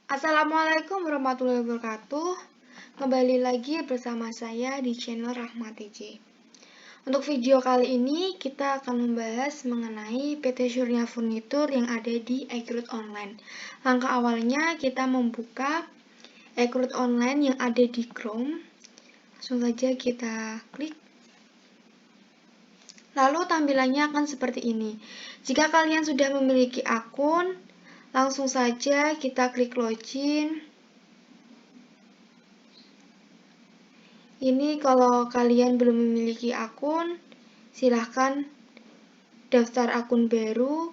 Assalamualaikum warahmatullahi wabarakatuh. Kembali lagi bersama saya di channel Rahma TJ. Untuk video kali ini kita akan membahas mengenai PT Surya Furniture yang ada di e-recruit online. Langkah awalnya kita membuka e-recruit online yang ada di Chrome. Langsung saja kita klik. Lalu tampilannya akan seperti ini. Jika kalian sudah memiliki akun, langsung saja kita klik login. Ini kalau kalian belum memiliki akun, silahkan daftar akun baru.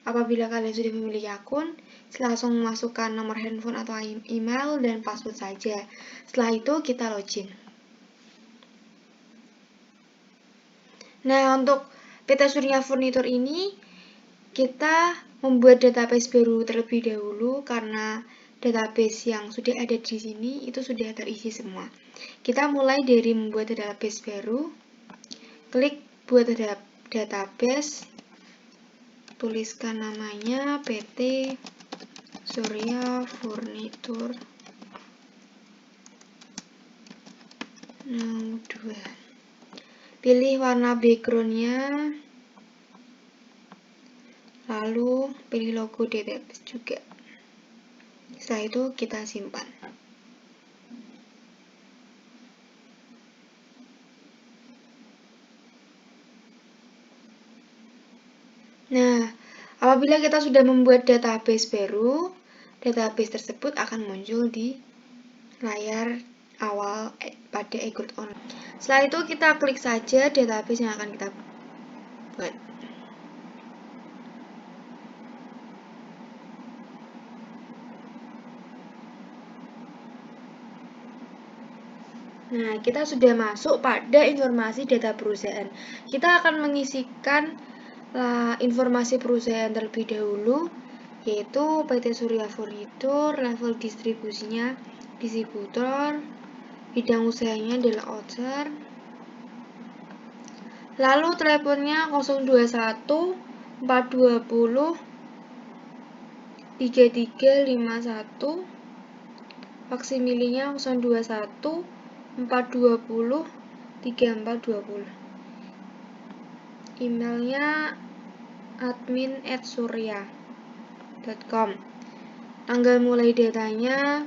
Apabila kalian sudah memiliki akun, langsung masukkan nomor handphone atau email dan password saja. Setelah itu kita login. Nah, untuk PT Surya Furniture ini, kita membuat database baru terlebih dahulu karena database yang sudah ada di sini itu sudah terisi semua. Kita mulai dari membuat database baru. Klik buat database. Tuliskan namanya PT Surya Furniture 2. Pilih warna backgroundnya. Lalu pilih logo database juga. Setelah itu kita simpan. Nah, apabila kita sudah membuat database baru, database tersebut akan muncul di layar awal pada e-recruit online. Setelah itu kita klik saja database yang akan kita buat. Nah, kita sudah masuk pada informasi data perusahaan. Kita akan mengisikan informasi perusahaan terlebih dahulu, yaitu PT Surya Furniture, level distribusinya distributor, bidang usahanya adalah outsourcer, lalu teleponnya 021 420 3351, faksimilenya 021 420 3420, emailnya admin@surya.com, tanggal mulai datanya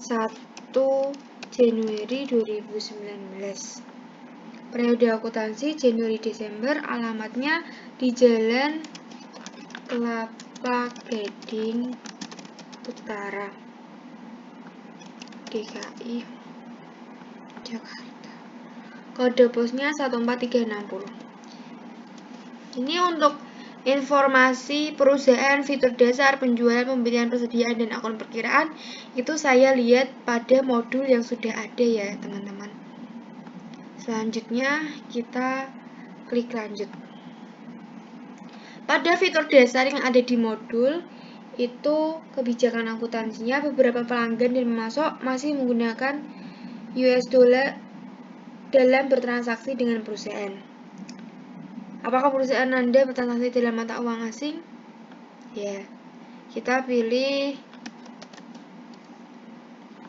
1 Januari 2019, periode akuntansi Januari Desember, alamatnya di Jalan Kelapa Gading Utara, DKI Jakarta. Kode posnya 14360. Ini untuk informasi perusahaan, fitur dasar, penjualan, pembelian, persediaan, dan akun perkiraan. Itu saya lihat pada modul yang sudah ada ya teman-teman. Selanjutnya kita klik lanjut. Pada fitur dasar yang ada di modul itu kebijakan akuntansinya, beberapa pelanggan dan pemasok masih menggunakan US dollar dalam bertransaksi dengan perusahaan. Apakah perusahaan Anda bertransaksi dalam mata uang asing? Ya, kita pilih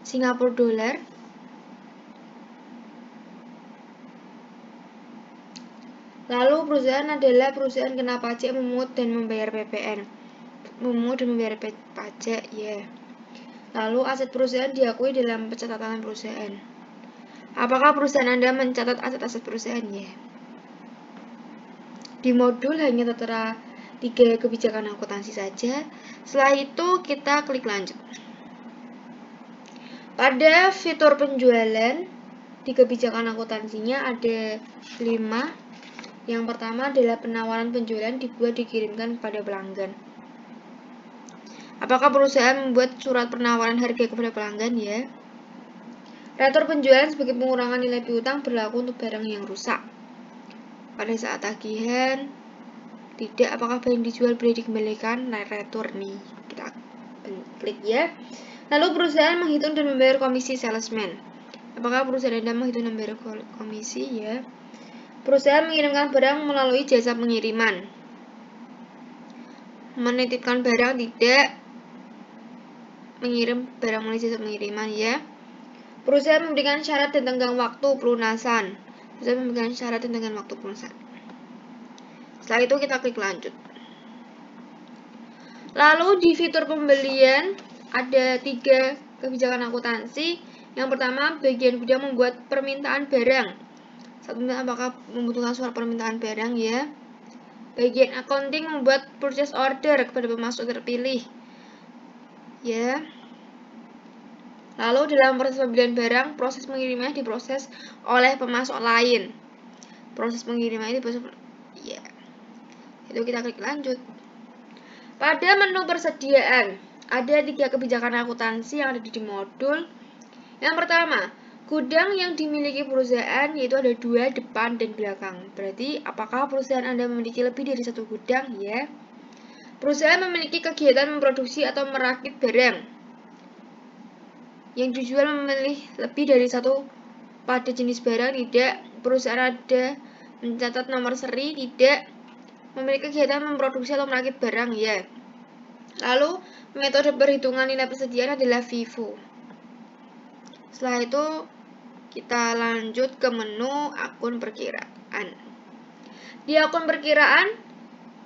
Singapura dollar. Lalu perusahaan adalah perusahaan kena pajak, memungut dan membayar PPN. Memungut dan membayar pajak, ya. Lalu aset perusahaan diakui dalam pencatatan perusahaan. Apakah perusahaan Anda mencatat aset-aset perusahaan? Ya. Di modul hanya tertera 3 kebijakan akuntansi saja. Setelah itu kita klik lanjut. Pada fitur penjualan di kebijakan akuntansinya ada 5. Yang pertama adalah penawaran penjualan dibuat dikirimkan kepada pelanggan. Apakah perusahaan membuat surat penawaran harga kepada pelanggan? Ya. Retur penjualan sebagai pengurangan nilai piutang berlaku untuk barang yang rusak. Pada saat tagihan, tidak. Apakah barang dijual boleh dikembalikan? Nah, retur nih. Kita klik ya. Lalu perusahaan menghitung dan membayar komisi salesman. Apakah perusahaan Anda menghitung dan membayar komisi? Ya. Perusahaan mengirimkan barang melalui jasa pengiriman. menitipkan barang, tidak mengirim barang melalui jasa pengiriman ya. Perusahaan memberikan syarat dan tenggang waktu pelunasan. Perusahaan memberikan syarat dan tenggang waktu pelunasan. Setelah itu kita klik lanjut. Lalu di fitur pembelian ada 3 kebijakan akuntansi. Yang pertama, bagian gudang membuat permintaan barang. Saat apakah membutuhkan surat permintaan barang ya. Bagian accounting membuat purchase order kepada pemasok terpilih. Ya. Lalu dalam proses pembelian barang, proses pengirimannya diproses oleh pemasok lain. Proses pengirimannya diproses ya. Itu kita klik lanjut. Pada menu persediaan, ada 3 kebijakan akuntansi yang ada di modul. Yang pertama, gudang yang dimiliki perusahaan, yaitu ada 2, depan dan belakang. Berarti apakah perusahaan Anda memiliki lebih dari 1 gudang ya? Perusahaan memiliki kegiatan memproduksi atau merakit barang yang dijual memilih lebih dari 1 pada jenis barang, tidak. Perusahaan ada mencatat nomor seri, tidak. Memiliki kegiatan memproduksi atau merakit barang ya. Lalu metode perhitungan nilai persediaan adalah FIFO. Setelah itu kita lanjut ke menu akun perkiraan. Di akun perkiraan,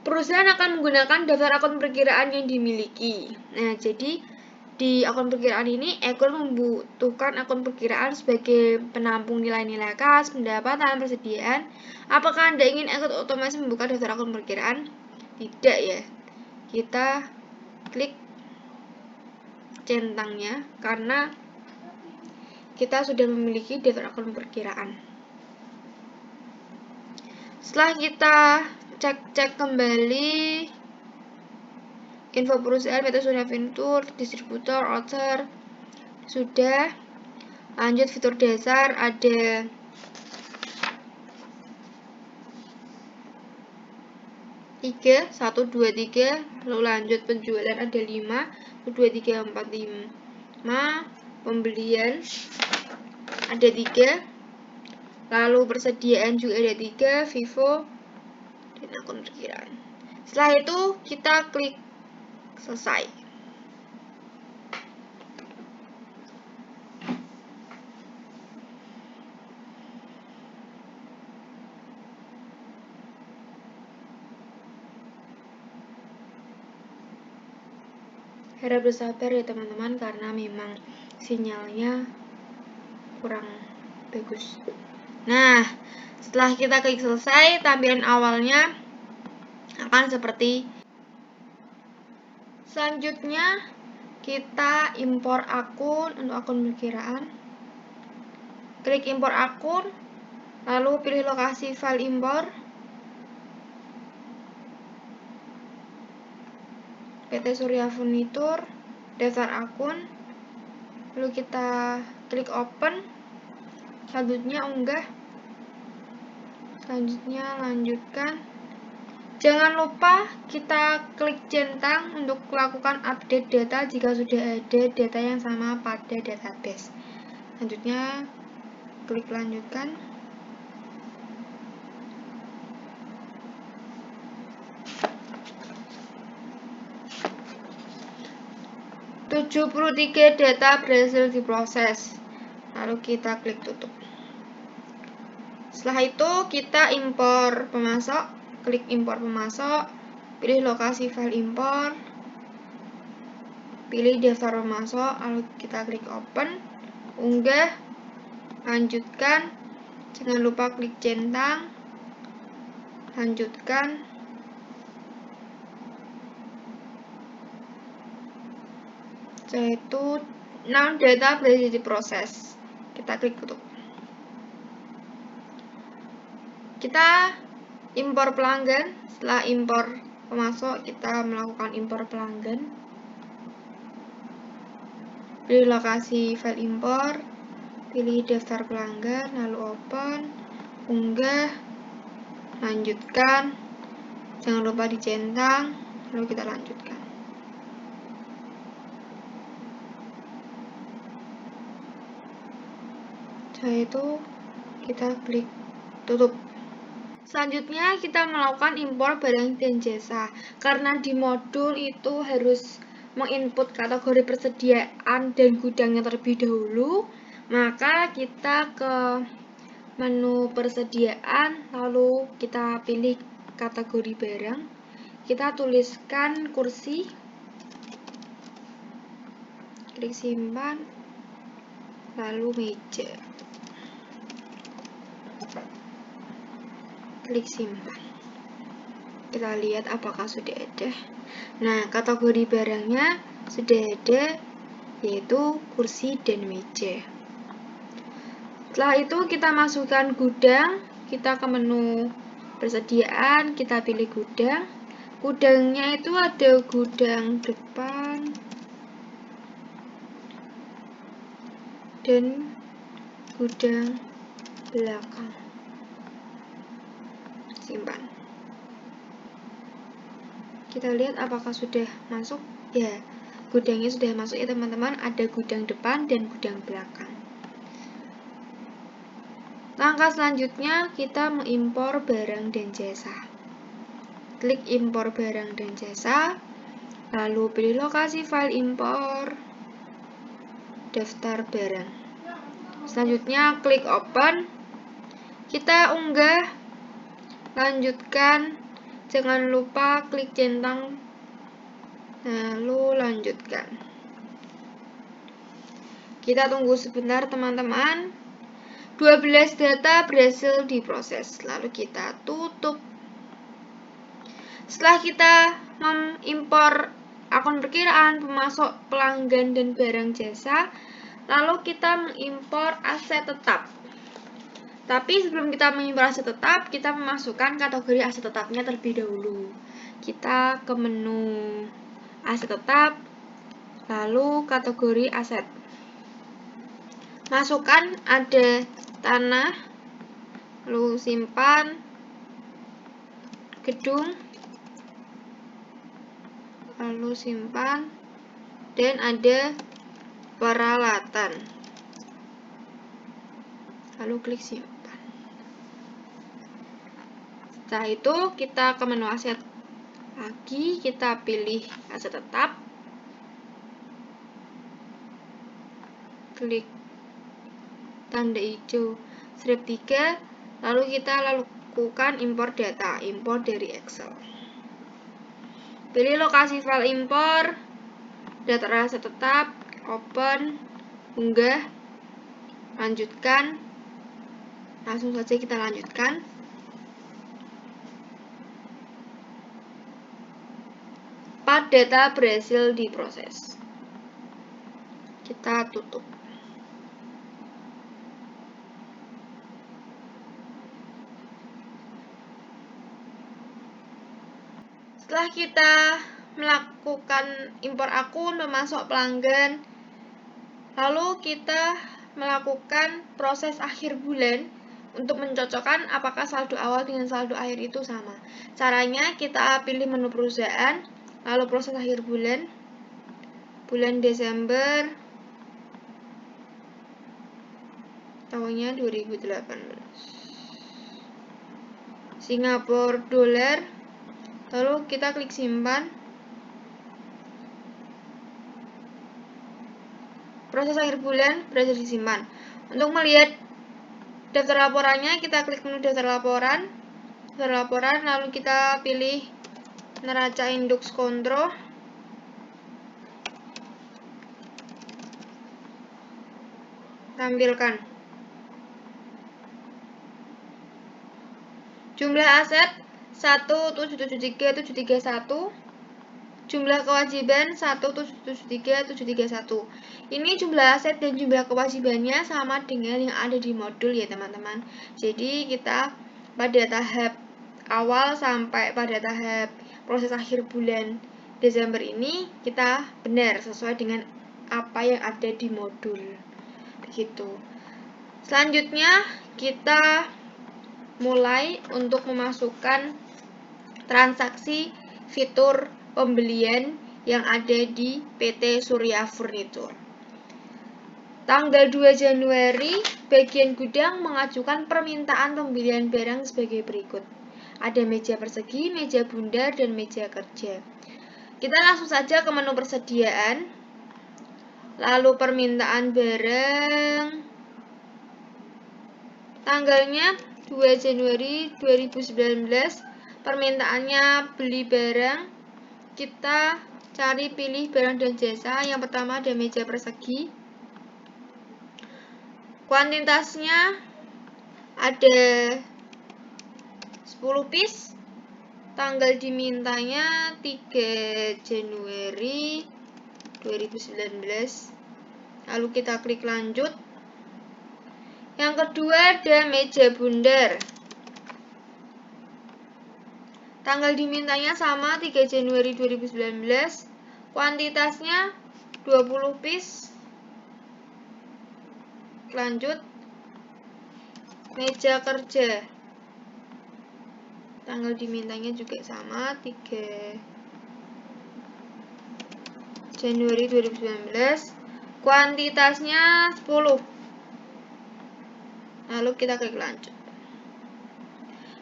perusahaan akan menggunakan daftar akun perkiraan yang dimiliki. Nah, jadi di akun perkiraan ini, Ekor membutuhkan akun perkiraan sebagai penampung nilai-nilai kas, pendapatan, persediaan. Apakah Anda ingin Ekor otomatis membuka daftar akun perkiraan? Tidak ya. Kita klik centangnya karena kita sudah memiliki daftar akun perkiraan. Setelah kita cek kembali info perusahaan, metode sudah fitur, distributor, author sudah. Lanjut fitur dasar ada 3, 1, 2, 3. Lalu lanjut penjualan ada 5, 1, 2, 3, 4, 5. Pembelian ada 3. Lalu persediaan juga ada 3, FIFO dan akun perkiraan. Setelah itu kita klik selesai. Harap bersabar ya teman-teman, karena memang sinyalnya kurang bagus. Nah, setelah kita klik selesai, tampilan awalnya akan seperti selanjutnya. Kita impor akun untuk akun perkiraan. Klik impor akun, lalu pilih lokasi file impor, PT Surya Furnitur, daftar akun, lalu kita klik open, selanjutnya unggah, selanjutnya lanjutkan. Jangan lupa kita klik centang untuk melakukan update data jika sudah ada data yang sama pada database. Selanjutnya klik lanjutkan. "73 data berhasil diproses." Lalu kita klik tutup. Setelah itu kita impor pemasok. Klik impor pemasok, pilih lokasi file impor, pilih daftar pemasok, lalu kita klik open, unggah, lanjutkan. Jangan lupa klik centang, lanjutkan. Setelah itu 6 data berhasil diproses. Kita klik tutup. Kita impor pelanggan. Setelah impor pemasok, kita melakukan impor pelanggan. Pilih lokasi file impor, pilih daftar pelanggan, lalu open, unggah, lanjutkan. Jangan lupa dicentang, lalu kita lanjutkan. Setelah itu kita klik tutup. Selanjutnya kita melakukan impor barang dan jasa. Karena di modul itu harus menginput kategori persediaan dan gudangnya terlebih dahulu, maka kita ke menu persediaan, lalu kita pilih kategori barang, kita tuliskan kursi, klik simpan, lalu meja, klik simpan. Kita lihat apakah sudah ada. Nah, kategori barangnya sudah ada, yaitu kursi dan meja. Setelah itu kita masukkan gudang, kita ke menu persediaan, kita pilih gudang. Gudangnya itu ada gudang depan dan gudang belakang. Simpan. Kita lihat apakah sudah masuk. Ya, gudangnya sudah masuk ya teman-teman. Ada gudang depan dan gudang belakang. Langkah selanjutnya kita mengimpor barang dan jasa. Klik impor barang dan jasa, lalu pilih lokasi file impor, daftar barang. Selanjutnya klik open, kita unggah, lanjutkan, jangan lupa klik centang, lalu lanjutkan. Kita tunggu sebentar teman-teman. 12 data berhasil diproses, lalu kita tutup. Setelah kita mengimpor akun perkiraan, pemasok, pelanggan, dan barang jasa, lalu kita mengimpor aset tetap. Tapi sebelum kita mengimpor aset tetap, kita memasukkan kategori aset tetapnya terlebih dahulu. Kita ke menu aset tetap, lalu kategori aset. Masukkan ada tanah, lalu simpan, gedung, lalu simpan, dan ada peralatan, lalu klik simpan. Setelah itu kita ke menu aset lagi, kita pilih aset tetap, klik tanda hijau strip 3, lalu kita lakukan impor data, impor dari Excel. Pilih lokasi file impor, daftar aset tetap, open, unggah, lanjutkan. Langsung saja kita lanjutkan. Data berhasil diproses. Kita tutup. Setelah kita melakukan impor akun, memasok pelanggan, lalu kita melakukan proses akhir bulan untuk mencocokkan apakah saldo awal dengan saldo akhir itu sama. Caranya kita pilih menu perusahaan, lalu proses akhir bulan Desember tahunnya 2018. Singapura dolar, lalu kita klik simpan. Proses akhir bulan berhasil disimpan. Untuk melihat daftar laporannya, kita klik menu daftar laporan, lalu kita pilih neraca indeks kontrol, tampilkan jumlah aset 1773731, jumlah kewajiban 1773731. Ini jumlah aset dan jumlah kewajibannya sama dengan yang ada di modul ya teman-teman. Jadi kita pada tahap awal sampai pada tahap proses akhir bulan Desember ini kita benar sesuai dengan apa yang ada di modul. Begitu. Selanjutnya kita mulai untuk memasukkan transaksi fitur pembelian yang ada di PT Surya Furniture. Tanggal 2 Januari, bagian gudang mengajukan permintaan pembelian barang sebagai berikut. Ada meja persegi, meja bundar, dan meja kerja. Kita langsung saja ke menu persediaan. Lalu permintaan barang. Tanggalnya 2 Januari 2019. Permintaannya beli barang. Kita cari pilih barang dan jasa. Yang pertama ada meja persegi. Kuantitasnya ada 10 piece. Tanggal dimintanya 3 Januari 2019. Lalu kita klik lanjut. Yang kedua ada meja bundar. Tanggal dimintanya sama 3 Januari 2019. Kuantitasnya 20 piece. Lanjut. Meja kerja. Tanggal dimintanya juga sama 3 Januari 2019. Kuantitasnya 10. Lalu kita klik lanjut.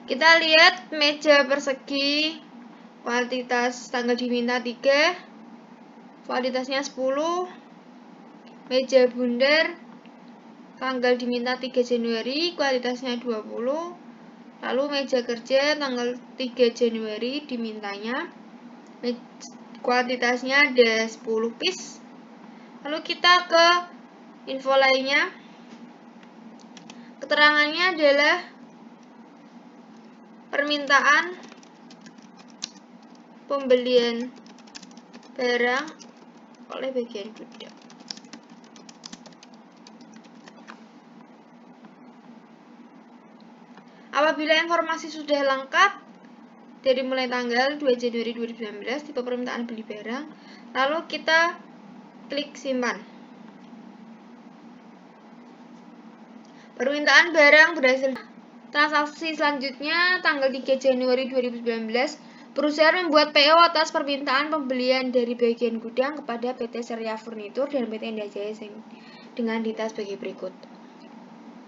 Kita lihat meja persegi. Kuantitas tanggal diminta 3. Kuantitasnya 10. Meja bundar. Tanggal diminta 3 Januari. Kuantitasnya 20. Lalu meja kerja tanggal 3 Januari dimintanya. Kuantitasnya ada 10 piece. Lalu kita ke info lainnya. Keterangannya adalah permintaan pembelian barang oleh bagian gudang. Apabila informasi sudah lengkap dari mulai tanggal 2 Januari 2019, tipe permintaan beli barang, lalu kita klik simpan. Permintaan barang berhasil. Transaksi selanjutnya tanggal 3 Januari 2019, perusahaan membuat PO atas permintaan pembelian dari bagian gudang kepada PT Serya Furnitur dan PT Indah Jaya dengan detail sebagai berikut.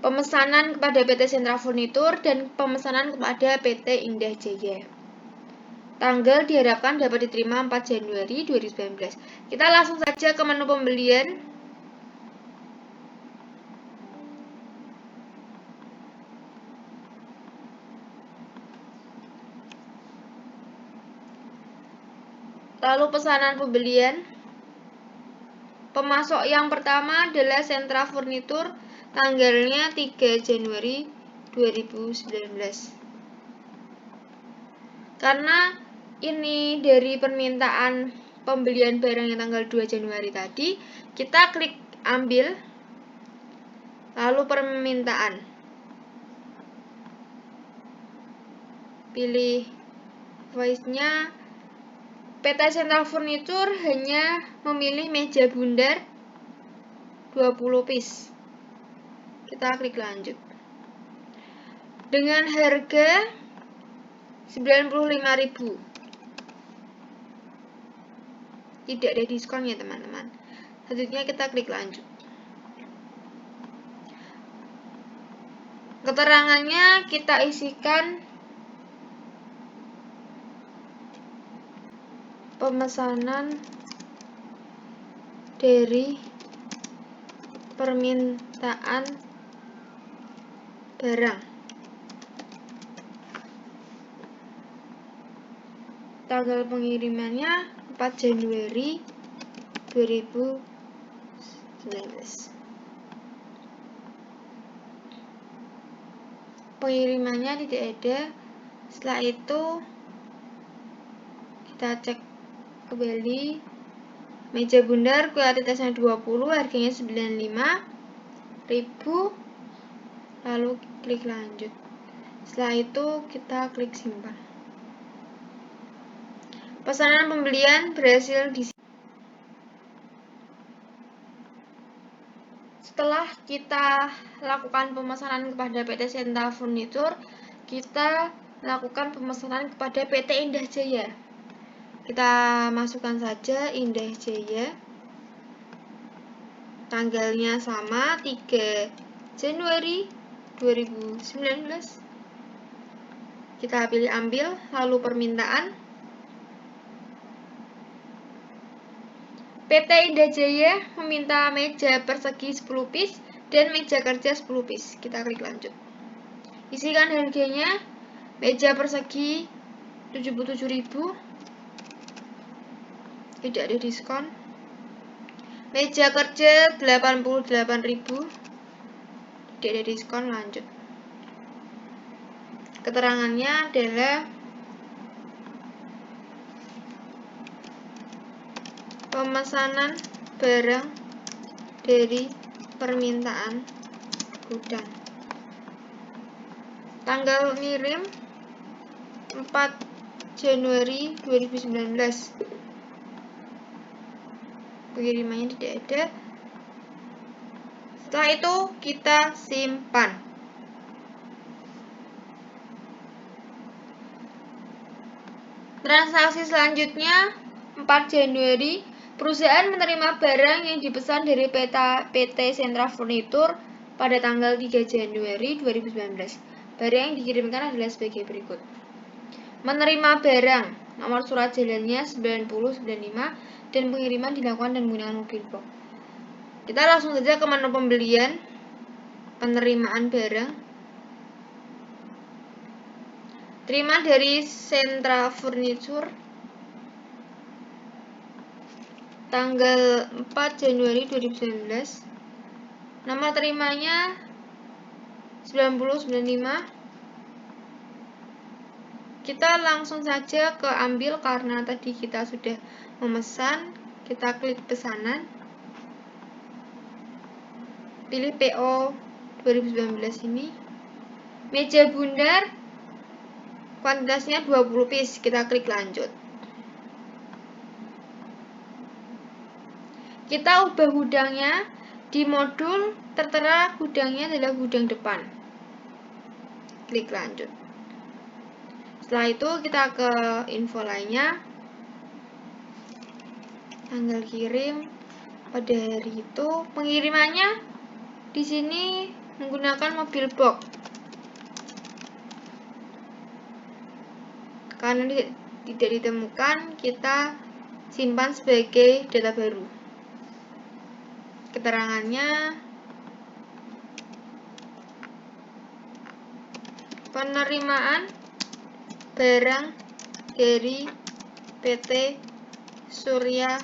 Pemesanan kepada PT Sentra Furnitur dan pemesanan kepada PT Indah Jaya. Tanggal diharapkan dapat diterima 4 Januari 2019. Kita langsung saja ke menu pembelian. Lalu pesanan pembelian. Pemasok yang pertama adalah Sentra Furnitur, tanggalnya 3 Januari 2019. Karena ini dari permintaan pembelian barang yang tanggal 2 Januari tadi, kita klik ambil, lalu permintaan. Pilih voice-nya. PT Sentra Furnitur hanya memilih meja bundar 20 piece. Kita klik lanjut. Dengan harga 95.000. Tidak ada diskon ya teman-teman. Selanjutnya kita klik lanjut. Keterangannya kita isikan pemesanan dari permintaan barang. Tanggal pengirimannya 4 Januari 2019. Pengirimannya tidak ada. Setelah itu kita cek kembali. Meja bundar kuantitasnya 20, harganya 95.000. Lalu klik lanjut. Setelah itu kita klik simpan. Pesanan pembelian berhasil di. Setelah kita lakukan pemesanan kepada PT Sentra Furnitur, kita lakukan pemesanan kepada PT Indah Jaya. Kita masukkan saja Indah Jaya. Tanggalnya sama 3 Januari 2019. Kita pilih ambil, lalu permintaan. PT Indah Jaya meminta meja persegi 10 piece dan meja kerja 10 piece. Kita klik lanjut. Isikan harganya, meja persegi 77.000, tidak ada diskon. Meja kerja 88.000, tidak ada diskon, lanjut. Keterangannya adalah pemesanan barang dari permintaan gudang. Tanggal ngirim 4 Januari 2019. Pengirimannya tidak ada. Setelah itu kita simpan. Transaksi selanjutnya 4 Januari, perusahaan menerima barang yang dipesan dari PT Sentra Furnitur pada tanggal 3 Januari 2019. Barang yang dikirimkan adalah sebagai berikut. Menerima barang, nomor surat jalannya 9095 dan pengiriman dilakukan dan menggunakan mobil box. Kita langsung saja ke menu pembelian, penerimaan barang. Terima dari Sentra Furnitur tanggal 4 Januari 2019. Nomor terimanya 9095. Kita langsung saja ke ambil karena tadi kita sudah memesan. Kita klik pesanan. Pilih PO 2019 ini. Meja bundar kuantitasnya 20 piece. Kita klik lanjut. Kita ubah gudangnya di modul tertera gudangnya adalah gudang depan. Klik lanjut. Setelah itu kita ke info lainnya. Tanggal kirim pada hari itu, pengirimannya di sini menggunakan mobil box. Karena tidak ditemukan, kita simpan sebagai data baru. Keterangannya penerimaan barang dari PT Surya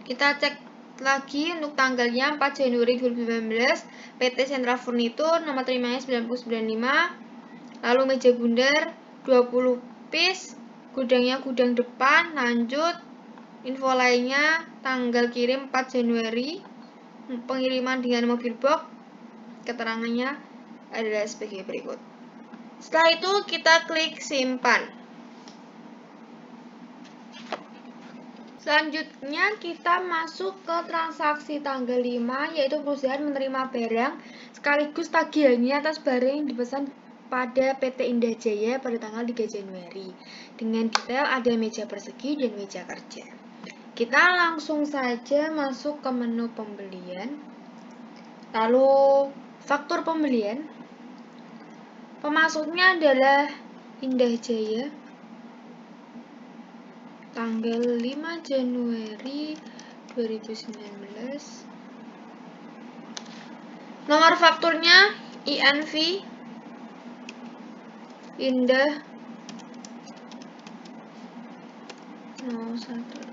Kita cek lagi untuk tanggalnya 4 Januari 2019. PT Sentra Furnitur, nomor terimanya 9095. Lalu meja bundar 20 piece, gudangnya gudang depan. Lanjut, info lainnya tanggal kirim 4 Januari, pengiriman dengan mobil box. Keterangannya adalah sebagai berikut. Setelah itu kita klik simpan. Selanjutnya kita masuk ke transaksi tanggal 5, yaitu perusahaan menerima barang sekaligus tagihannya atas barang yang dipesan pada PT Indah Jaya pada tanggal 3 Januari. Dengan detail ada meja persegi dan meja kerja. Kita langsung saja masuk ke menu pembelian. Lalu faktur pembelian. Pemasuknya adalah Indah Jaya. Tanggal 5 Januari 2019. Nomor fakturnya INV Indah 01.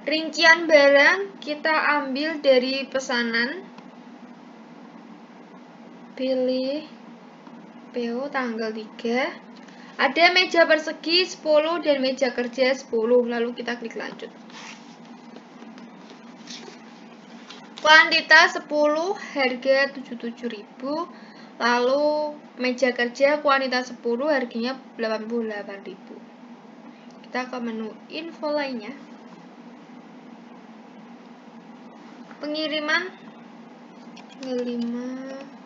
Rincian barang kita ambil dari pesanan. Pilih PO tanggal 3. Ada meja persegi 10 dan meja kerja 10, lalu kita klik lanjut. Kuantitas 10, harga 77.000. Lalu meja kerja kuantitas 10, harganya 88.000. Kita ke menu info lainnya. Pengiriman tanggal 5.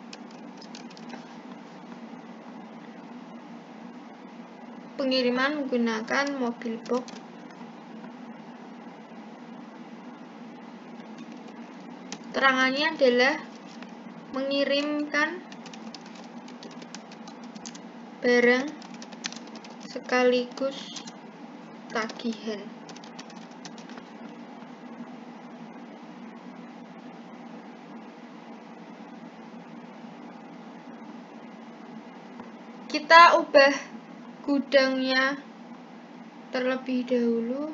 Pengiriman menggunakan mobil box. keterangannya adalah mengirimkan barang sekaligus tagihan. Kita ubah gudangnya terlebih dahulu.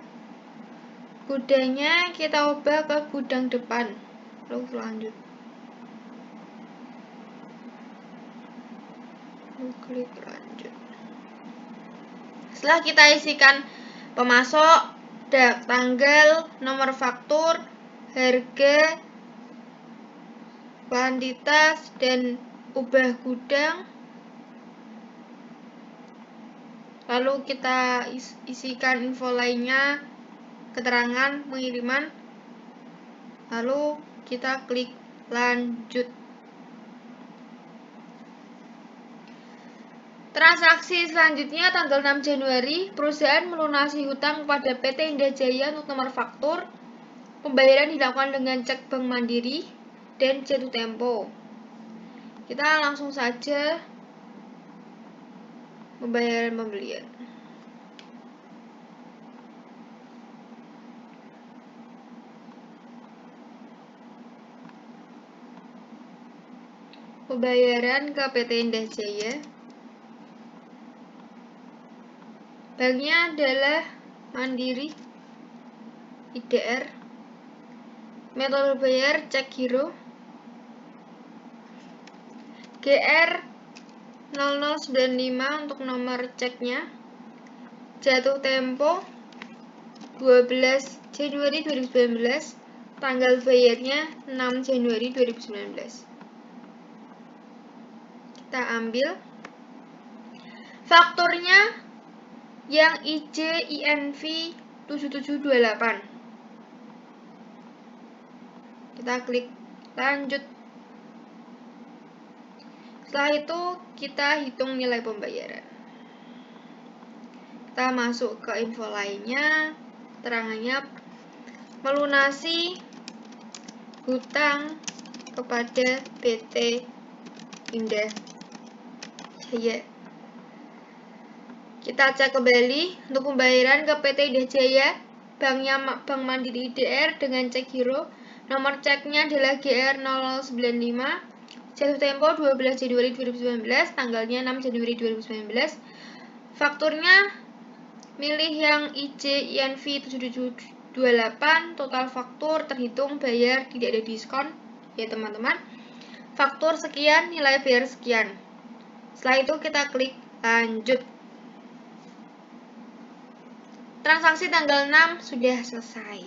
Gudangnya kita ubah ke gudang depan. Lalu lanjut. Klik lanjut. Setelah kita isikan pemasok, tanggal, nomor faktur, harga, kuantitas, dan ubah gudang, lalu kita isikan info lainnya, keterangan pengiriman, lalu kita klik lanjut. Transaksi selanjutnya tanggal 6 Januari, perusahaan melunasi hutang kepada PT Indah Jaya untuk nomor faktur. Pembayaran dilakukan dengan cek Bank Mandiri dan jatuh tempo. Kita langsung saja pembayaran pembelian. Pembayaran ke PT Indah Jaya. Banknya adalah Mandiri, IDR. Metode bayar cek giro. GR 0095 untuk nomor ceknya. Jatuh tempo 12 Januari 2019. Tanggal bayarnya 6 Januari 2019. Kita ambil fakturnya yang IJINV 7728. Kita klik lanjut. Setelah itu kita hitung nilai pembayaran. Kita masuk ke info lainnya. Keterangannya melunasi hutang kepada PT Indah Jaya. Kita cek kembali untuk pembayaran ke PT Indah Jaya, banknya Bank Mandiri IDR dengan cek giro. Nomor ceknya adalah GR 0095. Jatuh tempo 12 Januari 2019, tanggalnya 6 Januari 2019. Fakturnya milih yang IJINV 7728. Total faktur terhitung bayar tidak ada diskon ya teman-teman. Faktur sekian, nilai bayar sekian. Setelah itu kita klik lanjut. Transaksi tanggal 6 sudah selesai.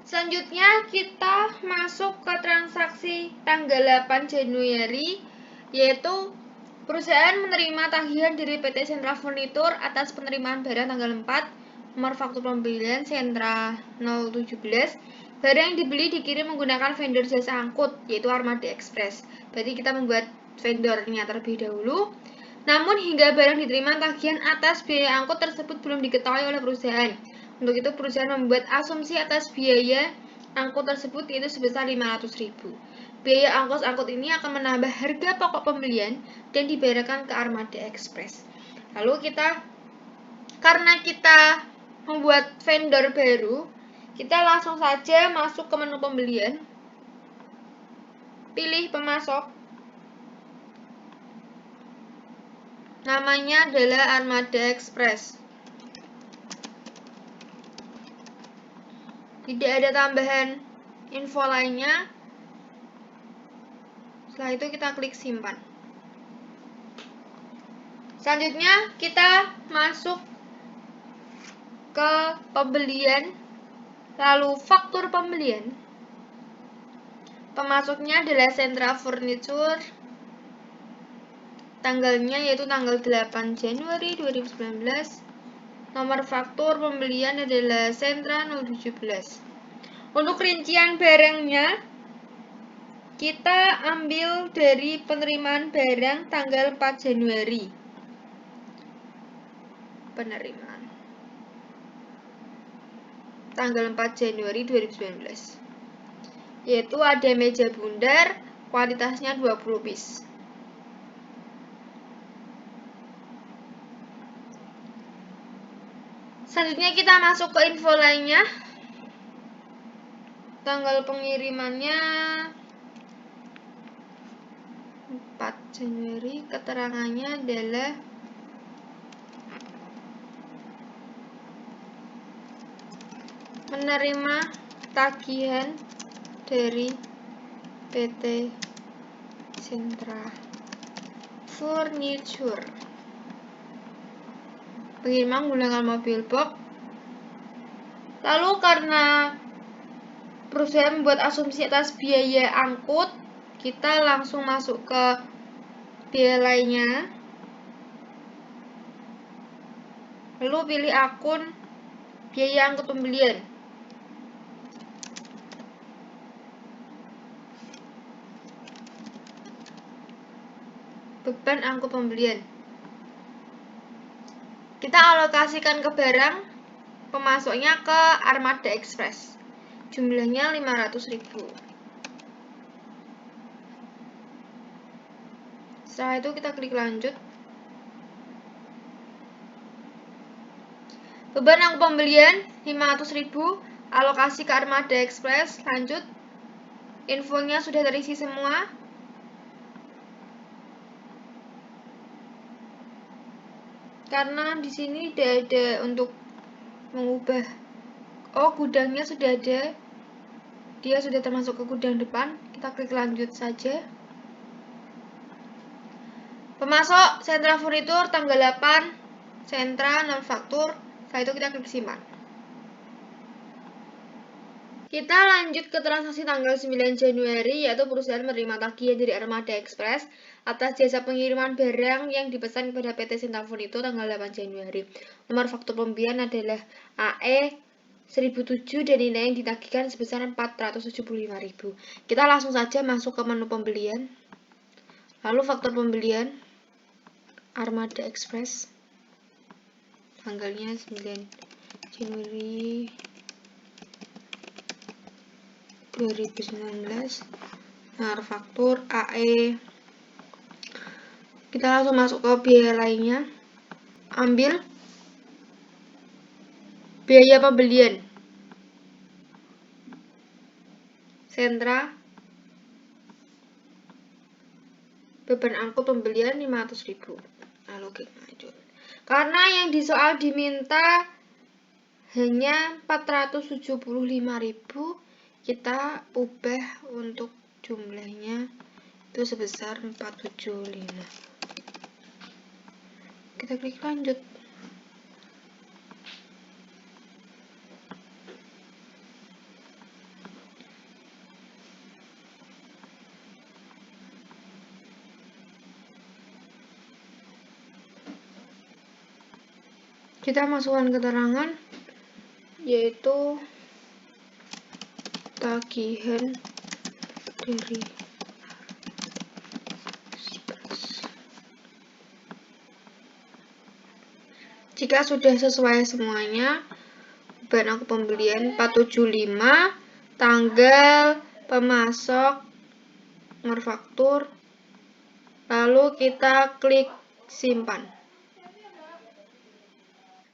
Selanjutnya kita masuk ke transaksi tanggal 8 Januari, yaitu perusahaan menerima tagihan dari PT Sentra Furnitur atas penerimaan barang tanggal 4, nomor faktur pembelian Sentra 017. Barang yang dibeli dikirim menggunakan vendor jasa angkut, yaitu Armada Express. Berarti kita membuat vendornya terlebih dahulu. Namun hingga barang diterima, tagihan atas biaya angkut tersebut belum diketahui oleh perusahaan. Untuk itu perusahaan membuat asumsi atas biaya angkut tersebut yaitu sebesar 500.000. Biaya ongkos angkut ini akan menambah harga pokok pembelian dan dibayarkan ke Armada Express. Lalu karena kita membuat vendor baru, kita langsung saja masuk ke menu pembelian. Pilih pemasok. Namanya adalah Armada Express. Tidak ada tambahan info lainnya. Setelah itu kita klik simpan. Selanjutnya kita masuk ke pembelian, lalu faktur pembelian. Pemasoknya adalah Sentra Furniture. Tanggalnya yaitu tanggal 8 Januari 2019. Nomor faktur pembelian adalah Sentra 017. Untuk rincian barangnya, kita ambil dari penerimaan barang tanggal 4 Januari. Penerimaan tanggal 4 Januari 2019. yaitu ada meja bundar, kuantitasnya 20 piece. Selanjutnya kita masuk ke info lainnya. Tanggal pengirimannya 4 Januari, keterangannya adalah menerima tagihan dari PT Sentra Furniture. Pengiriman menggunakan mobil box. Lalu karena perusahaan membuat asumsi atas biaya angkut, kita langsung masuk ke biaya lainnya. Lalu pilih akun biaya angkut pembelian. Beban angkut pembelian. Kita alokasikan ke barang, pemasoknya ke Armada Express. Jumlahnya 500.000. Setelah itu kita klik lanjut. Beban angkut pembelian 500.000, alokasi ke Armada Express, lanjut. Infonya sudah terisi semua. Karena di sini tidak ada untuk mengubah. Oh, gudangnya sudah ada. Dia sudah termasuk ke gudang depan. Kita klik lanjut saja. Pemasok Sentra Furniture tanggal 8, Sentra manufaktur. Setelah itu kita klik simpan. Kita lanjut ke transaksi tanggal 9 Januari, yaitu perusahaan menerima tagihan dari Armada Express atas jasa pengiriman barang yang dipesan kepada PT Sentra Furniture tanggal 8 Januari. Nomor faktur pembelian adalah AE 1007 dan nilai yang ditagihkan sebesar 475.000. Kita langsung saja masuk ke menu pembelian. Lalu faktur pembelian Armada Express. Tanggalnya 9 Januari 2019, manufaktur AE. Kita langsung masuk ke biaya lainnya. Ambil biaya pembelian Sentra, beban angkut pembelian 500.000. Lalu klik lanjut. Karena yang di soal diminta hanya 475.000, kita ubah untuk jumlahnya itu sebesar 475. Kita klik lanjut. Kita masukkan keterangan, yaitu tagihan dari jika sudah sesuai semuanya, beban angkut pembelian 475, tanggal, pemasok, manufaktur, lalu kita klik simpan.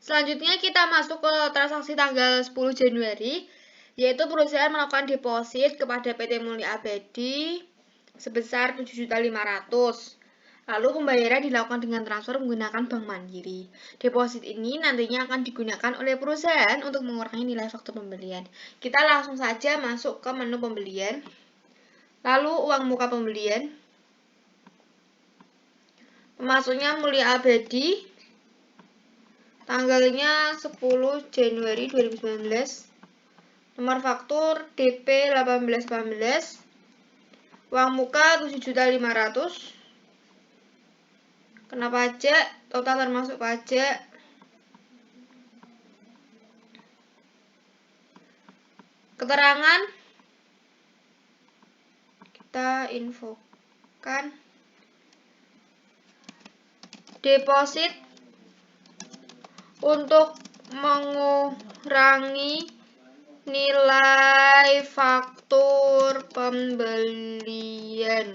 Selanjutnya kita masuk ke transaksi tanggal 10 Januari, yaitu perusahaan melakukan deposit kepada PT Mulia Abadi sebesar 7.500.000. Lalu pembayaran dilakukan dengan transfer menggunakan Bank Mandiri. Deposit ini nantinya akan digunakan oleh perusahaan untuk mengurangi nilai faktur pembelian. Kita langsung saja masuk ke menu pembelian. Lalu uang muka pembelian. Pemasoknya Mulia Abadi. Tanggalnya 10 Januari 2019. Nomor faktur DP 1818. Uang muka 7.500.000. Kena pajak, total termasuk pajak. Keterangan kita infokan. Deposit untuk mengurangi nilai faktur pembelian.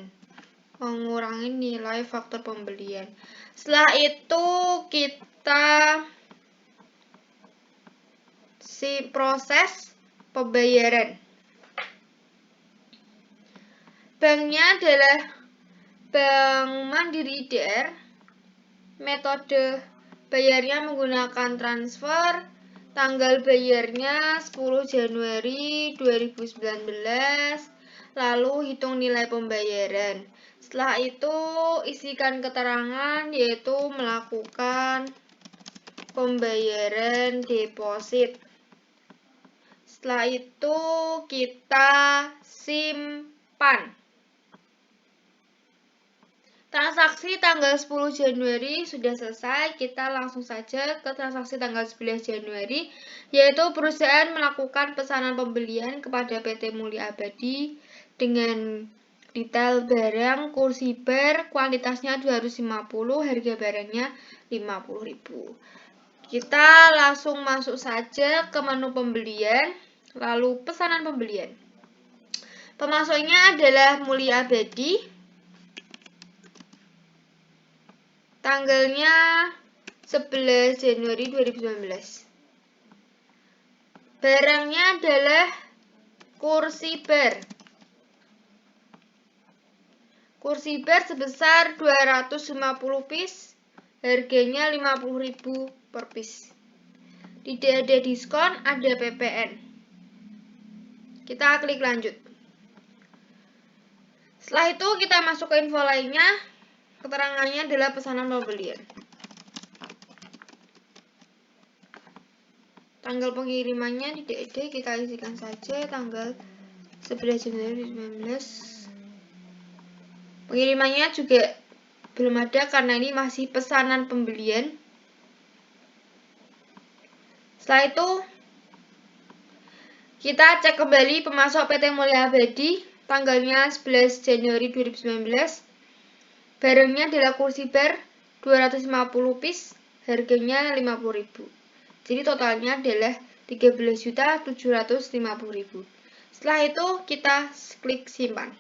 Mengurangi nilai faktur pembelian. Setelah itu kita proses pembayaran. Banknya adalah Bank Mandiri DR. Metode bayarnya menggunakan transfer. Tanggal bayarnya 10 Januari 2019. Lalu hitung nilai pembayaran. Setelah itu isikan keterangan yaitu melakukan pembayaran deposit. Setelah itu kita simpan. Transaksi tanggal 10 Januari sudah selesai. Kita langsung saja ke transaksi tanggal 11 Januari, yaitu perusahaan melakukan pesanan pembelian kepada PT Mulia Abadi dengan detail barang, kursi bar, kuantitasnya 250, harga barangnya 50.000. Kita langsung masuk saja ke menu pembelian, lalu pesanan pembelian. Pemasoknya adalah Mulia Abadi. Tanggalnya 11 Januari 2019. Barangnya adalah kursi bar. Kursi bar sebesar 250 piece. Harganya 50.000 per piece. Tidak ada diskon, ada PPN. Kita klik lanjut. Setelah itu kita masuk ke info lainnya. Keterangannya adalah pesanan pembelian. Tanggal pengirimannya tidak ada, kita isikan saja tanggal 11 Januari 2019. Pengirimannya juga belum ada karena ini masih pesanan pembelian. Setelah itu kita cek kembali pemasok PT Mulia Abadi, tanggalnya 11 Januari 2019. Barangnya adalah kursi bar 250 piece, harganya 50.000. Jadi totalnya adalah 13.750.000. Setelah itu kita klik simpan.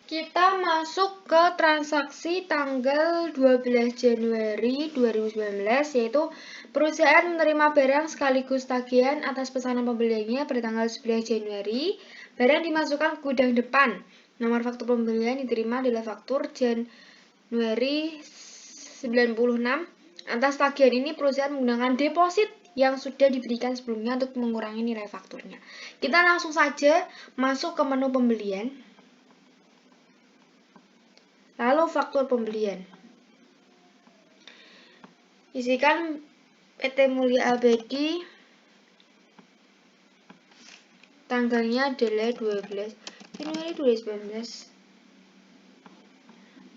Kita masuk ke transaksi tanggal 12 Januari 2019, yaitu perusahaan menerima barang sekaligus tagihan atas pesanan pembeliannya pada tanggal 11 Januari. Barang dimasukkan ke gudang depan. Nomor faktur pembelian diterima adalah faktur Januari 96. Atas tagihan ini perusahaan menggunakan deposit yang sudah diberikan sebelumnya untuk mengurangi nilai fakturnya. Kita langsung saja masuk ke menu pembelian. Lalu faktur pembelian. Isikan PT Mulia Abadi. Tanggalnya adalah 12 Januari 2019.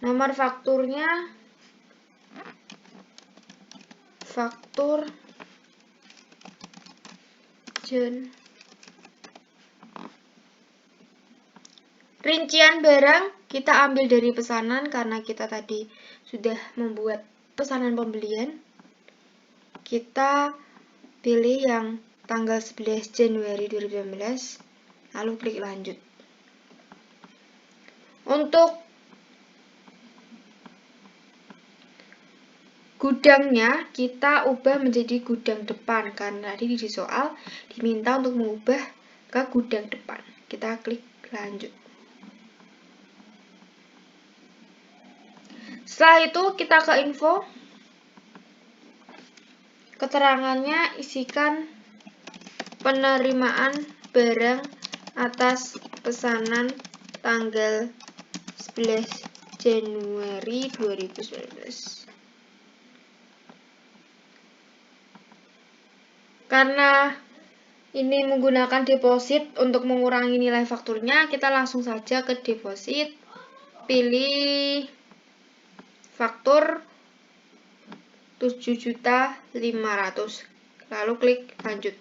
Nomor fakturnya faktur rincian barang kita ambil dari pesanan karena kita tadi sudah membuat pesanan pembelian. Kita pilih yang tanggal 11 Januari 2019, lalu klik lanjut. Untuk gudangnya kita ubah menjadi gudang depan karena tadi di soal diminta untuk mengubah ke gudang depan. Kita klik lanjut. Setelah itu kita ke info. Keterangannya isikan penerimaan barang atas pesanan tanggal 11 Januari 2019. Karena ini menggunakan deposit untuk mengurangi nilai fakturnya, kita langsung saja ke deposit. Pilih faktur 7.500.000. Lalu klik lanjut.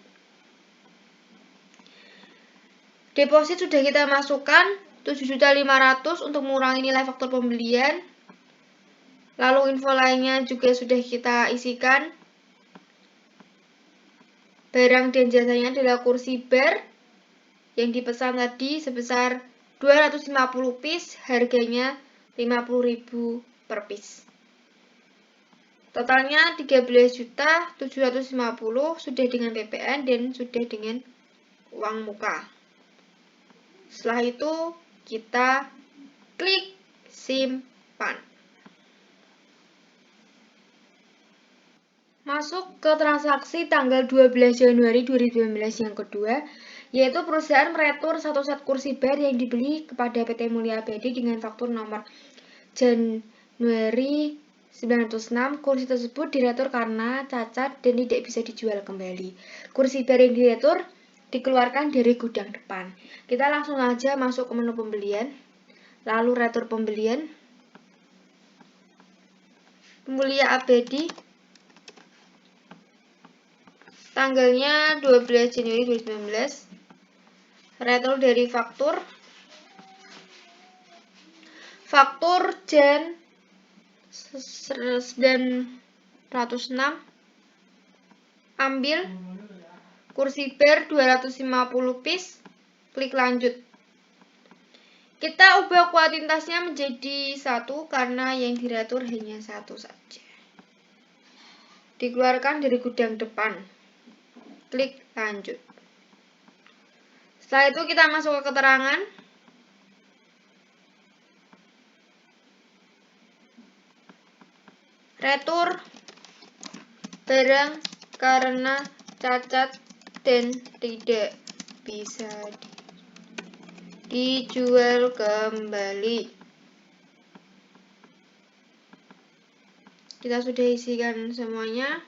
Deposit sudah kita masukkan 7.500.000 untuk mengurangi nilai faktur pembelian. Lalu info lainnya juga sudah kita isikan. Barang dan jasanya adalah kursi bar yang dipesan tadi sebesar 250 piece, harganya 50.000 per piece. Totalnya 13.750 sudah dengan PPN dan sudah dengan uang muka. Setelah itu kita klik simpan. Masuk ke transaksi tanggal 12 Januari 2019 yang kedua, yaitu perusahaan meretur satu set kursi bar yang dibeli kepada PT Mulia Abadi dengan faktur nomor Januari 906. Kursi tersebut diretur karena cacat dan tidak bisa dijual kembali. Kursi bar yang diretur dikeluarkan dari gudang depan. Kita langsung aja masuk ke menu pembelian, lalu retur pembelian, Mulia Abadi, tanggalnya 12 Januari 2019, retur dari faktur Jan 906, ambil kursi bar 250 piece, klik lanjut. Kita ubah kuantitasnya menjadi 1 karena yang diretur hanya 1 saja. Dikeluarkan dari gudang depan, klik lanjut. Setelah itu kita masuk ke keterangan. Retur barang karena cacat dan tidak bisa dijual kembali. Kita sudah isikan semuanya.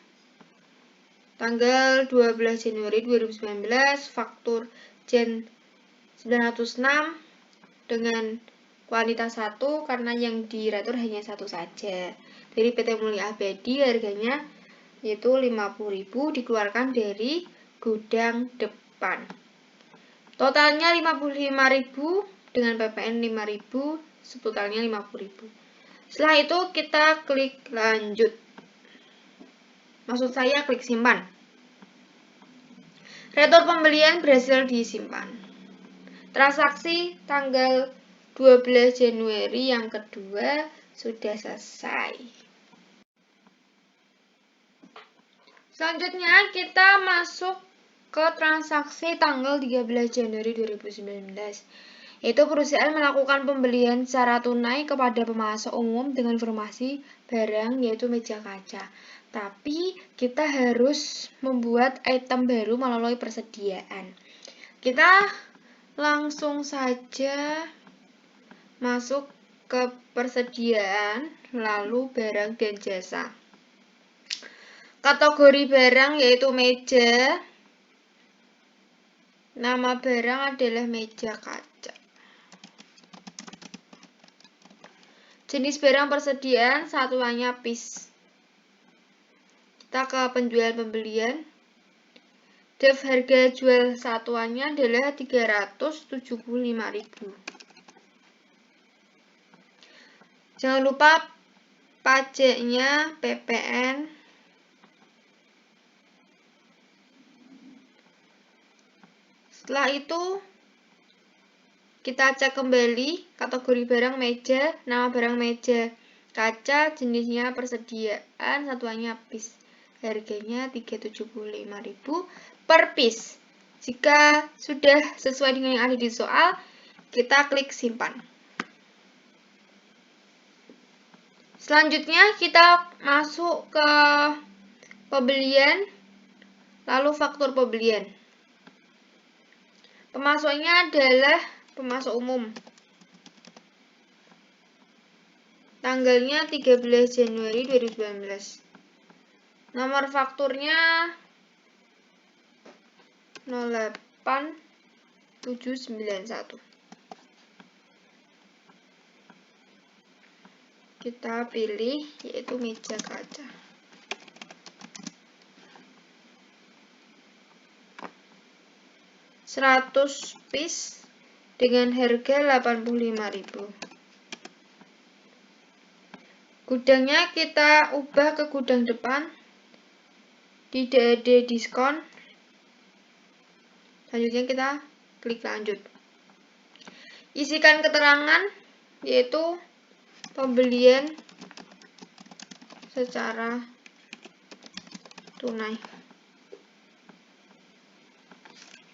Tanggal 12 Januari 2019, faktur Jan 906 dengan kuantitas 1 karena yang diretur hanya 1 saja. Dari PT Mulia Abadi harganya yaitu 50.000, dikeluarkan dari gudang depan. Totalnya 55.000 dengan PPN 5.000, totalnya 50.000. Setelah itu kita klik lanjut. Maksud saya klik simpan. Retur pembelian berhasil disimpan. Transaksi tanggal 12 Januari yang kedua sudah selesai. Selanjutnya kita masuk ke transaksi tanggal 13 Januari 2019. Yaitu perusahaan melakukan pembelian secara tunai kepada pemasok umum dengan informasi barang yaitu meja kaca. Tapi kita harus membuat item baru melalui persediaan. Kita langsung saja masuk ke persediaan, lalu barang dan jasa. Kategori barang yaitu meja. Nama barang adalah meja kaca. Jenis barang persediaan satuannya piece. Kita ke penjualan pembelian. Def harga jual satuannya adalah 375.000. Jangan lupa pajaknya PPN. Setelah itu kita cek kembali kategori barang meja, nama barang meja kaca, jenisnya persediaan, satuannya piece. Harganya 375.000 per piece. Jika sudah sesuai dengan yang ada di soal, kita klik simpan. Selanjutnya kita masuk ke pembelian, lalu faktur pembelian. Pemasoknya adalah pemasok umum. Tanggalnya 13 Januari 2019. Nomor fakturnya 08791. Kita pilih yaitu meja kaca. Seratus piece dengan harga 85.000. Gudangnya kita ubah ke gudang depan. Tidak ada diskon. Selanjutnya kita klik lanjut. Isikan keterangan yaitu pembelian secara tunai.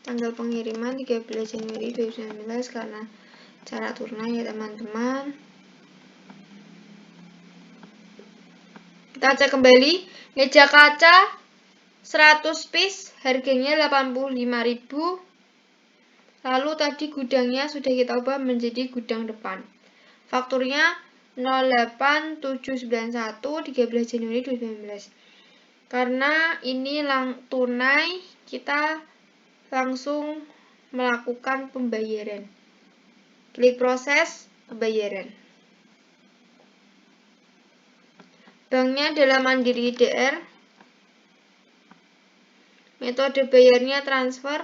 Tanggal pengiriman 13 Januari 2019 karena cara tunai ya teman-teman. Kita cek kembali, meja kaca 100 piece harganya 85.000. Lalu tadi gudangnya sudah kita ubah menjadi gudang depan. Fakturnya 08791 13 Januari 2019. Karena ini tunai, kita langsung melakukan pembayaran. Klik proses pembayaran. Banknya adalah Mandiri DR. Metode bayarnya transfer.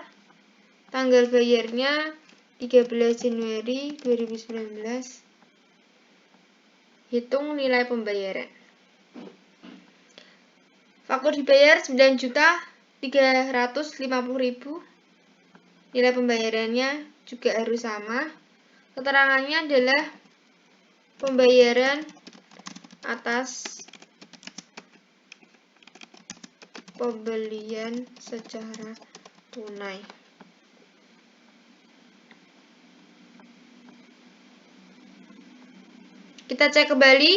Tanggal bayarnya 13 Januari 2019. Hitung nilai pembayaran. Faktur dibayar 9.350.000. Nilai pembayarannya juga harus sama. Keterangannya adalah pembayaran atas pembelian secara tunai. Kita cek kembali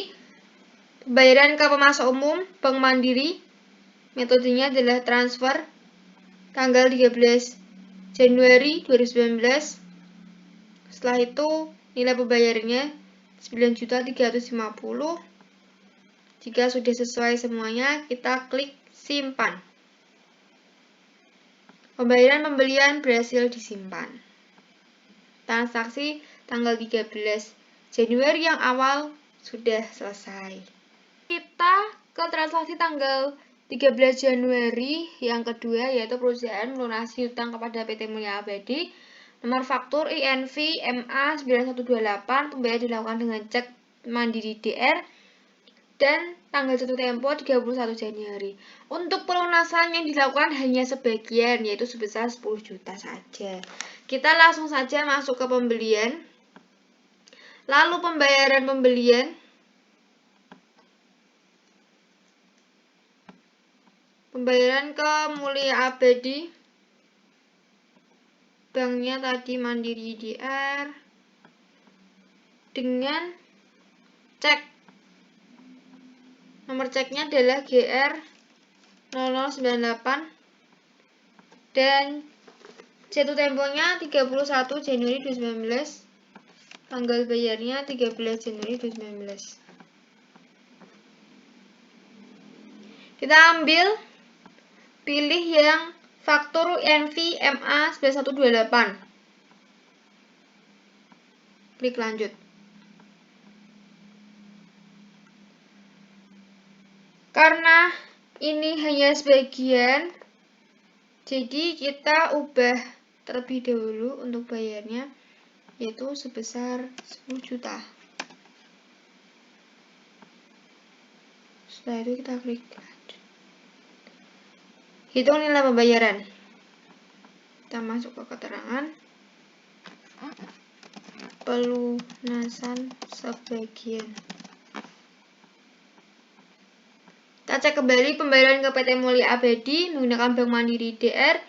pembayaran ke pemasok umum Bank Mandiri. Metodenya adalah transfer. Tanggal 13 Januari 2019. Setelah itu nilai pembayarannya 9.350.000. Jika sudah sesuai semuanya, kita klik simpan. Pembayaran pembelian berhasil disimpan. Transaksi tanggal 13 Januari yang awal sudah selesai. Kita ke transaksi tanggal 13 Januari yang kedua, yaitu perusahaan melunasi hutang kepada PT Mulia Abadi. Nomor faktur INV MA 9128, pembayaran dilakukan dengan cek Mandiri DR dan tanggal jatuh tempo 31 Januari. Untuk pelunasan yang dilakukan hanya sebagian, yaitu sebesar 10 juta saja. Kita langsung saja masuk ke pembelian. Lalu pembayaran pembelian. Pembayaran ke Mulia Abadi. Banknya tadi Mandiri DR. Dengan cek. Nomor ceknya adalah GR 0098. Dan jatuh temponya 31 Januari 2019. Tanggal bayarnya 13 Januari 2019. Kita pilih yang faktur NV MA 9128. Klik lanjut. Karena ini hanya sebagian, jadi kita ubah terlebih dahulu untuk bayarnya, yaitu sebesar 10 juta. Setelah itu kita klik hitung nilai pembayaran. Kita masuk ke keterangan pelunasan sebagian. Kita cek kembali pembayaran ke PT Mulia Abadi menggunakan Bank Mandiri DR.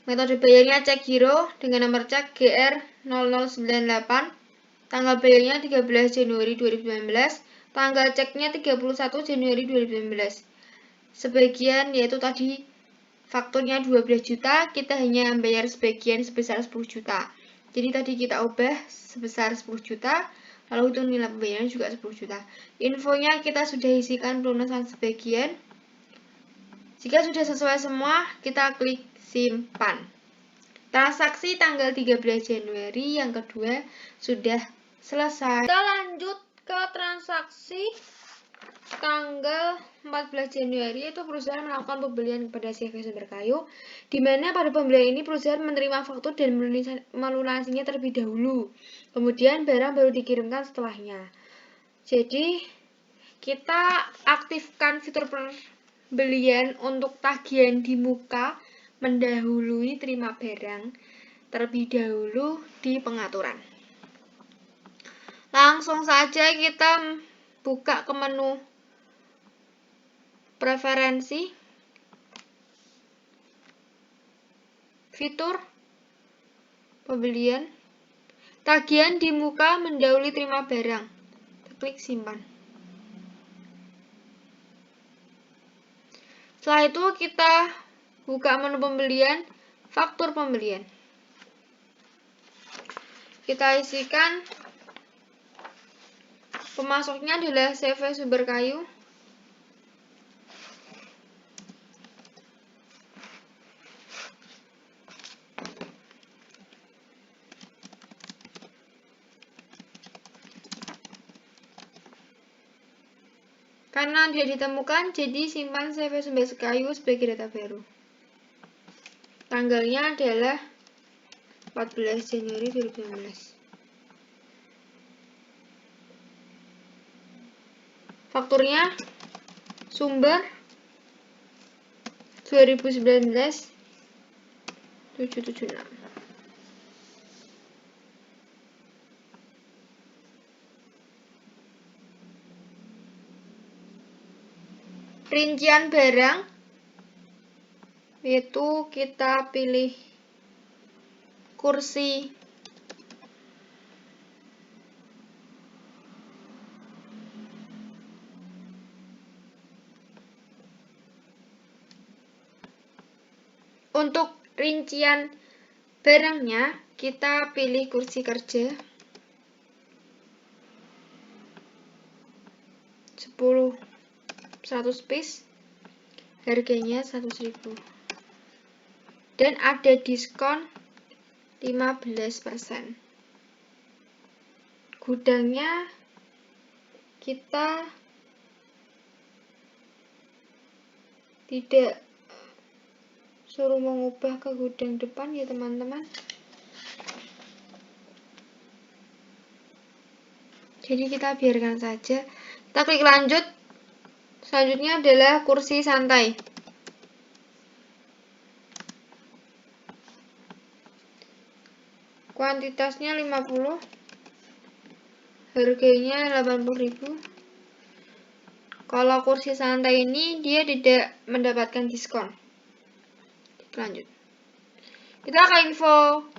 Metode bayarnya cek giro dengan nomor cek GR 0098. Tanggal bayarnya 13 Januari 2019. Tanggal ceknya 31 Januari 2019. Sebagian yaitu tadi fakturnya 12 juta, kita hanya membayar sebagian sebesar 10 juta. Jadi tadi kita ubah sebesar 10 juta, lalu itu nilai pembayaran juga 10 juta. Infonya kita sudah isikan pelunasan sebagian. Jika sudah sesuai semua, kita klik simpan. Transaksi tanggal 13 Januari yang kedua sudah selesai. Kita lanjut ke transaksi tanggal 14 Januari, itu perusahaan melakukan pembelian kepada CV Sumber Kayu, di mana pada pembelian ini perusahaan menerima faktur dan melunasinya terlebih dahulu. Kemudian barang baru dikirimkan setelahnya. Jadi kita aktifkan fitur pembelian untuk tagihan di muka mendahului terima barang terlebih dahulu di pengaturan. Langsung saja kita buka ke menu preferensi, fitur, pembelian, tagihan di muka mendahului terima barang. Klik simpan. Setelah itu kita buka menu pembelian, faktur pembelian. Kita isikan pemasoknya adalah CV Sumber Kayu. Karena tidak ditemukan, jadi simpan CV Sumber Kayu sebagai data baru. Tanggalnya adalah 14 Januari 2019. Fakturnya sumber 2019 776. Rincian barang itu kita pilih kursi untuk rincian barangnya kita pilih kursi kerja 100 piece, harganya 100.000 dan ada diskon 15%. Gudangnya kita tidak suruh mengubah ke gudang depan ya teman-teman. Jadi kita biarkan saja. Kita klik lanjut. Selanjutnya adalah kursi santai. Kuantitasnya 50, harganya 80.000. Kalau kursi santai ini dia tidak mendapatkan diskon. Lanjut. Kita ke info.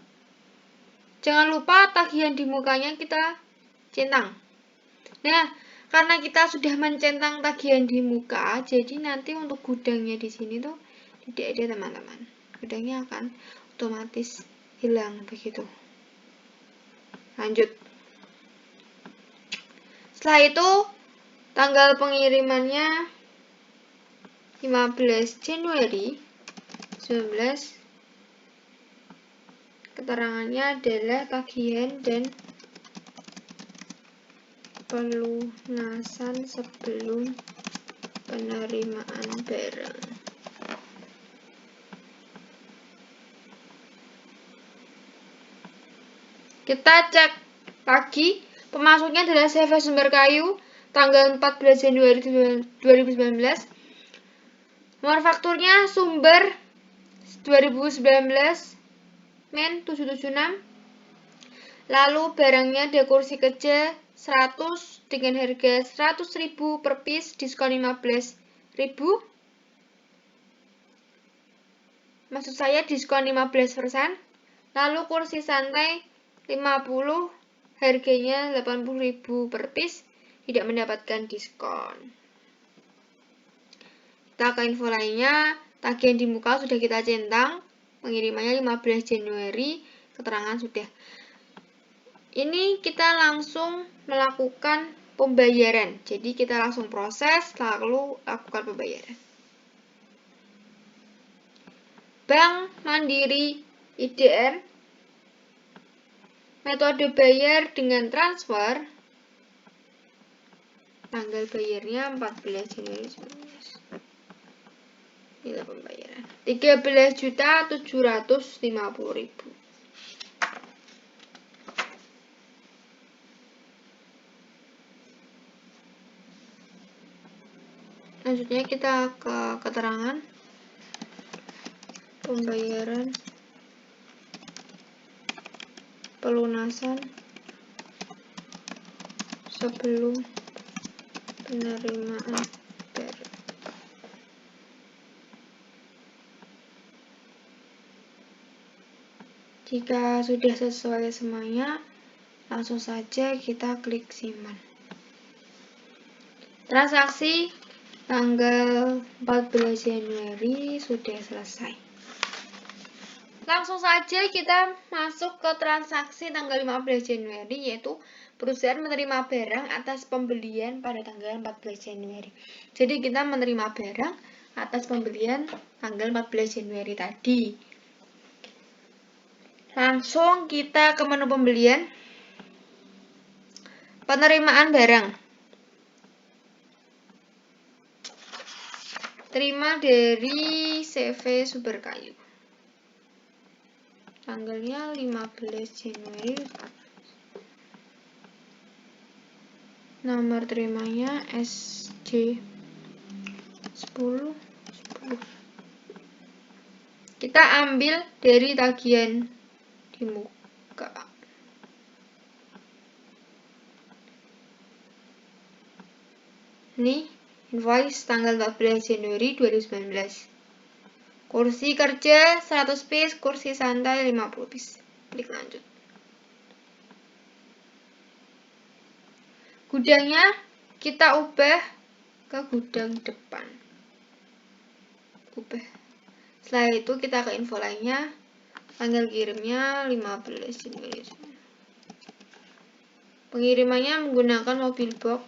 Jangan lupa tagihan di mukanya kita centang. Nah, karena kita sudah mencentang tagihan di muka, jadi nanti untuk gudangnya di sini tuh tidak ada teman-teman. Gudangnya akan otomatis hilang begitu. Lanjut. Setelah itu tanggal pengirimannya 15 Januari 19. Keterangannya adalah tagihan dan pelunasan sebelum penerimaan barang. Kita cek lagi, pemasoknya adalah CV Sumber Kayu, tanggal 14 Januari 2019. Nomor fakturnya Sumber 2019 Men 776. Lalu barangnya ada kursi kerja 100 dengan harga 100.000 per piece, diskon 15.000. Maksud saya diskon 15%. Lalu kursi santai 50, harganya 80.000 per piece, tidak mendapatkan diskon. Kita ke info lainnya, tagihan di muka sudah kita centang, pengirimannya 15 Januari, keterangan sudah. Ini kita langsung melakukan pembayaran. Jadi kita langsung proses, lalu lakukan pembayaran. Bank Mandiri IDR, metode bayar dengan transfer, tanggal bayarnya 14 Januari 2019. Nilai pembayaran 13.750.000. Selanjutnya kita ke keterangan. pembayaran pelunasan sebelum penerimaan barang. Jika sudah sesuai semuanya, langsung saja kita klik simpan. Transaksi tanggal 14 Januari sudah selesai. Langsung saja kita masuk ke transaksi tanggal 15 Januari, yaitu perusahaan menerima barang atas pembelian pada tanggal 14 Januari. Jadi kita menerima barang atas pembelian tanggal 14 Januari tadi. Langsung kita ke menu pembelian, penerimaan barang. Terima dari CV Sumber Kayu. Tanggalnya 15 Januari. Nomor terimanya SJ 10. Kita ambil dari tagihan di muka. Ini invoice tanggal 14 Januari 2019. Kursi kerja 100 piece, kursi santai 50 piece. Klik lanjut. Gudangnya kita ubah ke gudang depan. Ubah. Setelah itu kita ke info lainnya. Tanggal kirimnya 15 Januari. Pengirimannya menggunakan mobil box.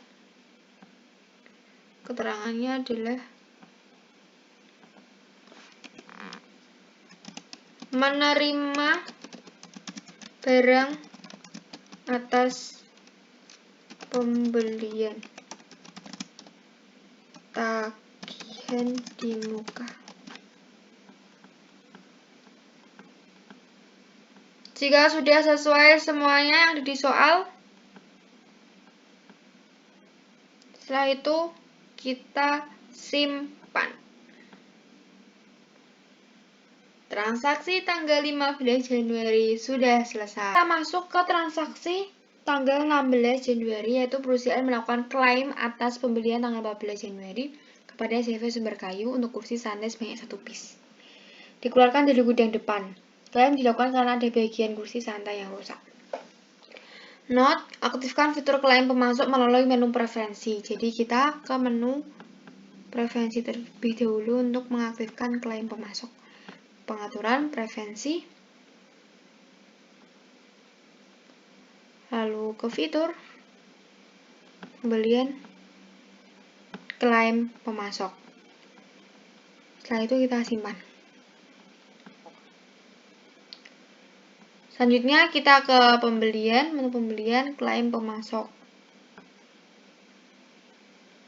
Keterangannya adalah menerima barang atas pembelian tagihan di muka. Jika sudah sesuai semuanya yang ada di soal, setelah itu kita simpan. Transaksi tanggal 15 Januari sudah selesai. Kita masuk ke transaksi tanggal 16 Januari, yaitu perusahaan melakukan klaim atas pembelian tanggal 14 Januari kepada CV Sumber Kayu untuk kursi santai sebanyak 1 piece. Dikeluarkan dari gudang depan. Klaim dilakukan karena ada bagian kursi santai yang rusak. Note, aktifkan fitur klaim pemasok melalui menu preferensi. Jadi kita ke menu preferensi terlebih dahulu untuk mengaktifkan klaim pemasok. Pengaturan preferensi, lalu ke fitur pembelian klaim pemasok. Setelah itu kita simpan. Selanjutnya kita ke pembelian, menu pembelian klaim pemasok.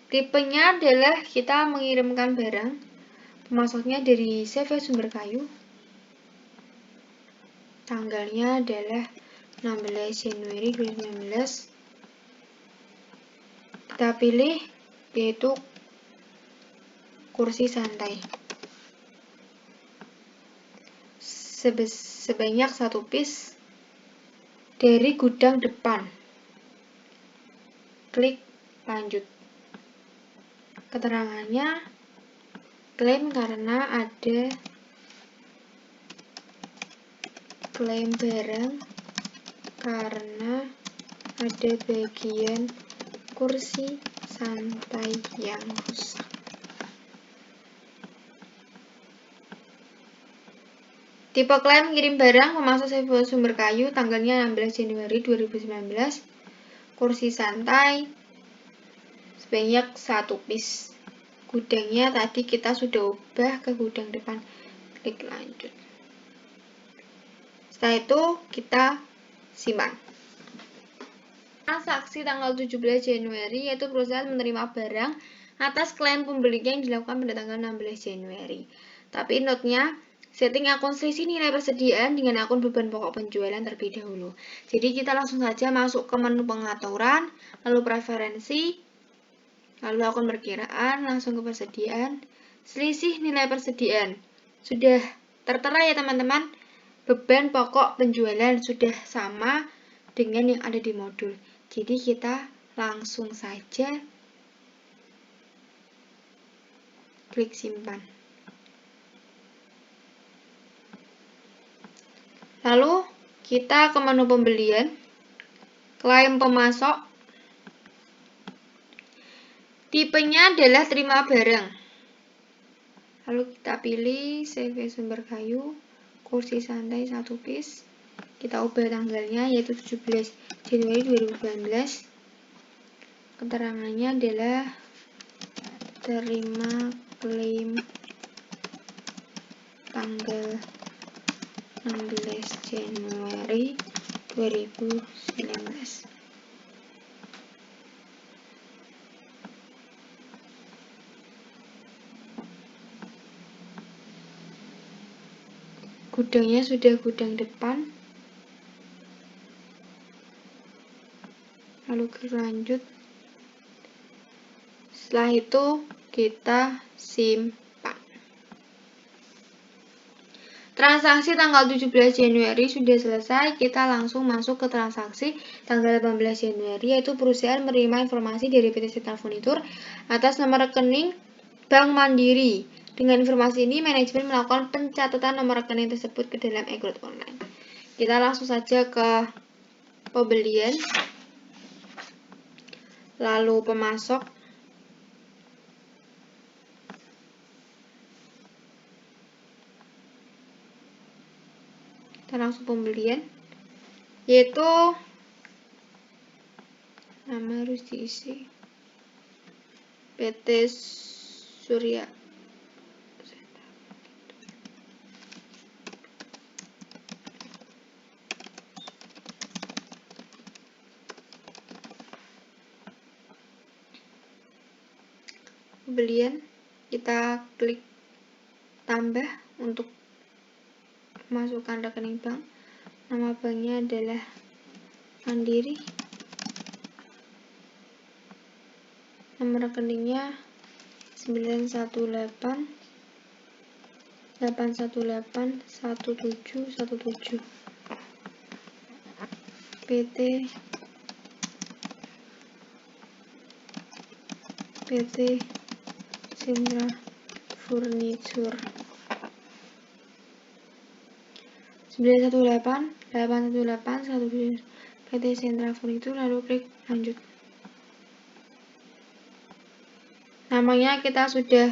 Tipenya adalah kita mengirimkan barang, pemasoknya dari CV Sumber Kayu. Tanggalnya adalah 16 Januari 2019. Kita pilih yaitu kursi santai sebanyak 1 piece dari gudang depan. Klik lanjut. Keterangannya klaim karena ada klaim barang karena ada bagian kursi santai yang rusak. Tipe klaim kirim barang pemasok CV Sumber Kayu, tanggalnya 16 Januari 2019. Kursi santai sebanyak 1 piece. Gudangnya tadi kita sudah ubah ke gudang depan. Klik lanjut. Setelah itu kita simpan. Transaksi tanggal 17 Januari, yaitu perusahaan menerima barang atas klaim pembelinya yang dilakukan pada tanggal 16 Januari. Tapi note-nya, setting akun selisih nilai persediaan dengan akun beban pokok penjualan terlebih dahulu. Jadi kita langsung saja masuk ke menu pengaturan, lalu preferensi, lalu akun perkiraan, langsung ke persediaan, selisih nilai persediaan. Sudah Tertera ya teman-teman, beban pokok penjualan sudah sama dengan yang ada di modul. Jadi kita langsung saja klik simpan. Lalu kita ke menu pembelian, klaim pemasok, tipenya adalah terima barang. Lalu kita pilih CV sumber kayu, kursi santai 1 piece. Kita ubah tanggalnya yaitu 17 Januari 2019. Keterangannya adalah terima klaim tanggal 16 Januari 2019. Gudangnya sudah gudang depan. Lalu klik lanjut. Setelah itu kita simpan. Transaksi tanggal 17 Januari sudah selesai. Kita langsung masuk ke transaksi tanggal 18 Januari, yaitu perusahaan menerima informasi dari PT Sentral Furnitur atas nomor rekening Bank Mandiri. Dengan informasi ini, manajemen melakukan pencatatan nomor rekening tersebut ke dalam e-Growth Online. Kita langsung saja ke pembelian, lalu pemasok, kita langsung pembelian, yaitu nama harus diisi PT Surya. Pembelian, kita klik tambah untuk masukkan rekening bank. Nama banknya adalah Mandiri. Nomor rekeningnya 918 818 1717. PT Sentral Furnitur 918 818 17 PT Sentral Furnitur, lalu klik lanjut. Namanya kita sudah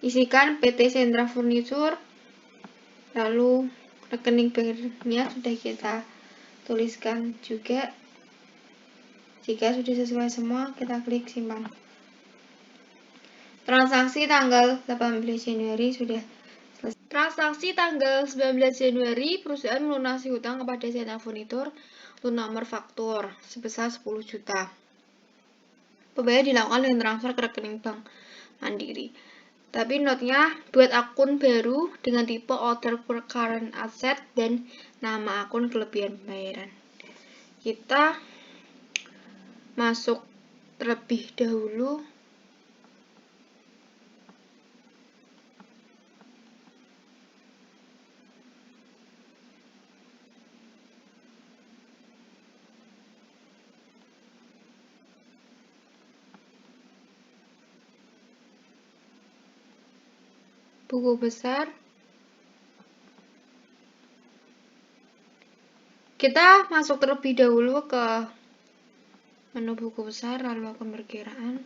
isikan PT Sentral Furnitur, lalu rekening banknya sudah kita tuliskan juga. Jika sudah sesuai semua, kita klik simpan. Transaksi tanggal 18 Januari sudah selesai. Transaksi tanggal 19 Januari, perusahaan melunasi hutang kepada Sentral Furnitur untuk nomor faktur sebesar 10 juta. Pembayaran dilakukan dengan transfer ke rekening Bank Mandiri. Tapi notnya, buat akun baru dengan tipe order per current asset dan nama akun kelebihan pembayaran. Kita masuk terlebih dahulu. Buku besar. Kita masuk terlebih dahulu ke menu buku besar, lalu akun perkiraan.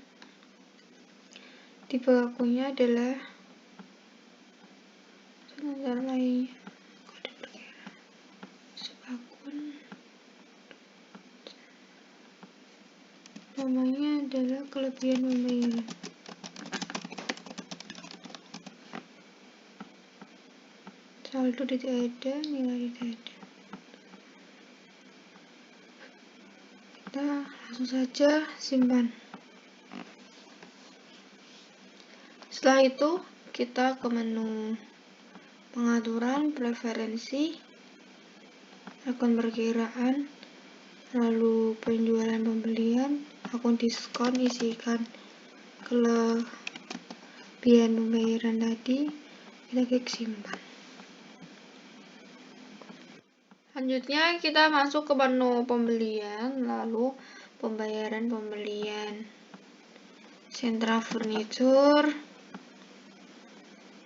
Tipe akunnya adalah antara lainnya kode perkiraan, akun, namanya adalah kelebihan pembayaran. Saldo tidak ada, nilai tidak ada. Kita langsung saja simpan. Setelah itu kita ke menu pengaturan, preferensi, akun perkiraan, lalu penjualan pembelian, akun diskon, isikan kelebihan pembayaran tadi, kita klik simpan. Selanjutnya kita masuk ke menu pembelian, lalu pembayaran pembelian. Sentra Furnitur,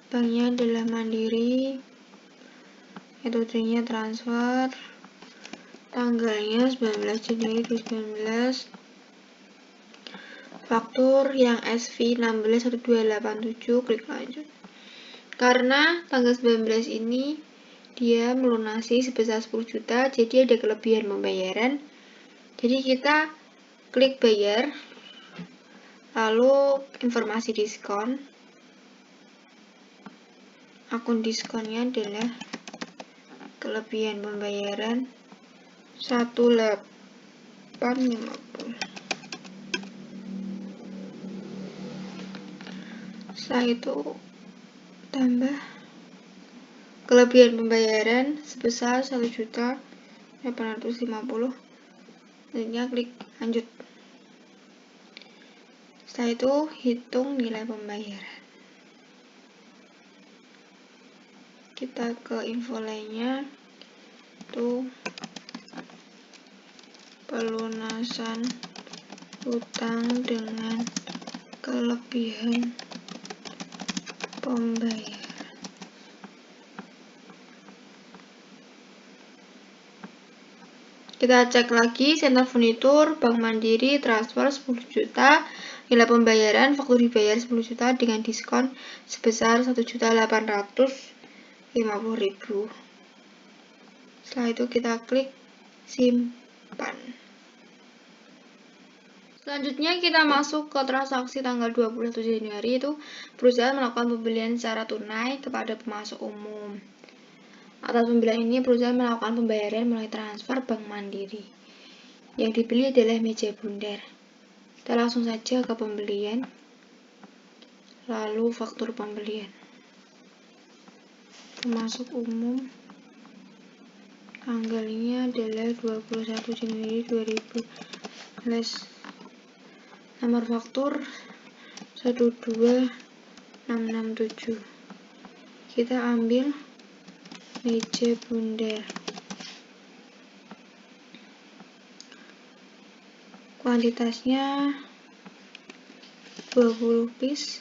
banknya adalah Mandiri, metodenya transfer, tanggalnya 19 Januari 2019, faktur yang SV 161287, klik lanjut. Karena tanggal 19 ini dia melunasi sebesar 10 juta, jadi ada kelebihan pembayaran. Jadi kita klik bayar, lalu informasi diskon. Akun diskonnya adalah kelebihan pembayaran 1850. Setelah itu tambah kelebihan pembayaran sebesar 1.850.000. Selanjutnya klik lanjut. Setelah itu hitung nilai pembayaran. Kita ke info lainnya, itu pelunasan utang dengan kelebihan pembayaran. Kita cek lagi, Sentra Furnitur, Bank Mandiri, transfer 10 juta, nilai pembayaran, faktur dibayar 10 juta dengan diskon sebesar 1.850.000. Setelah itu kita klik simpan. Selanjutnya kita masuk ke transaksi tanggal 21 Januari, itu perusahaan melakukan pembelian secara tunai kepada pemasok umum. Atas pembelian ini, perusahaan melakukan pembayaran melalui transfer Bank Mandiri. Yang dibeli adalah meja bundar. Kita langsung saja ke pembelian, lalu faktur pembelian. Pemasok umum, tanggalnya adalah 21 Januari 2019. Nomor faktur 12667. Kita ambil meja bundar. Kuantitasnya 20 piece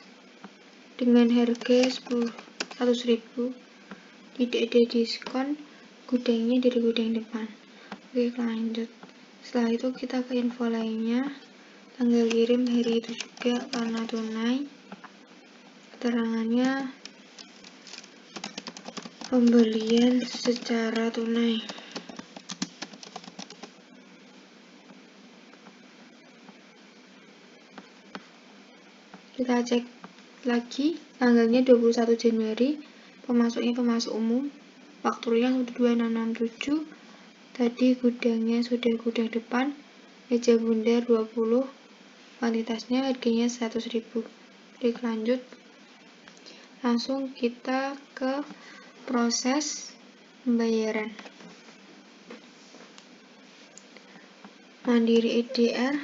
dengan harga 100.000. Tidak ada diskon, gudangnya dari gudang depan. Oke, lanjut. Setelah itu kita ke info lainnya, tanggal kirim hari itu juga karena tunai. Keterangannya pembelian secara tunai. Kita cek lagi, tanggalnya 21 Januari, pemasoknya pemasok umum, fakturnya 12667, tadi gudangnya sudah gudang depan, meja bundar 20, kuantitasnya harganya 100.000. Klik lanjut. Langsung kita ke proses pembayaran. Mandiri EDR,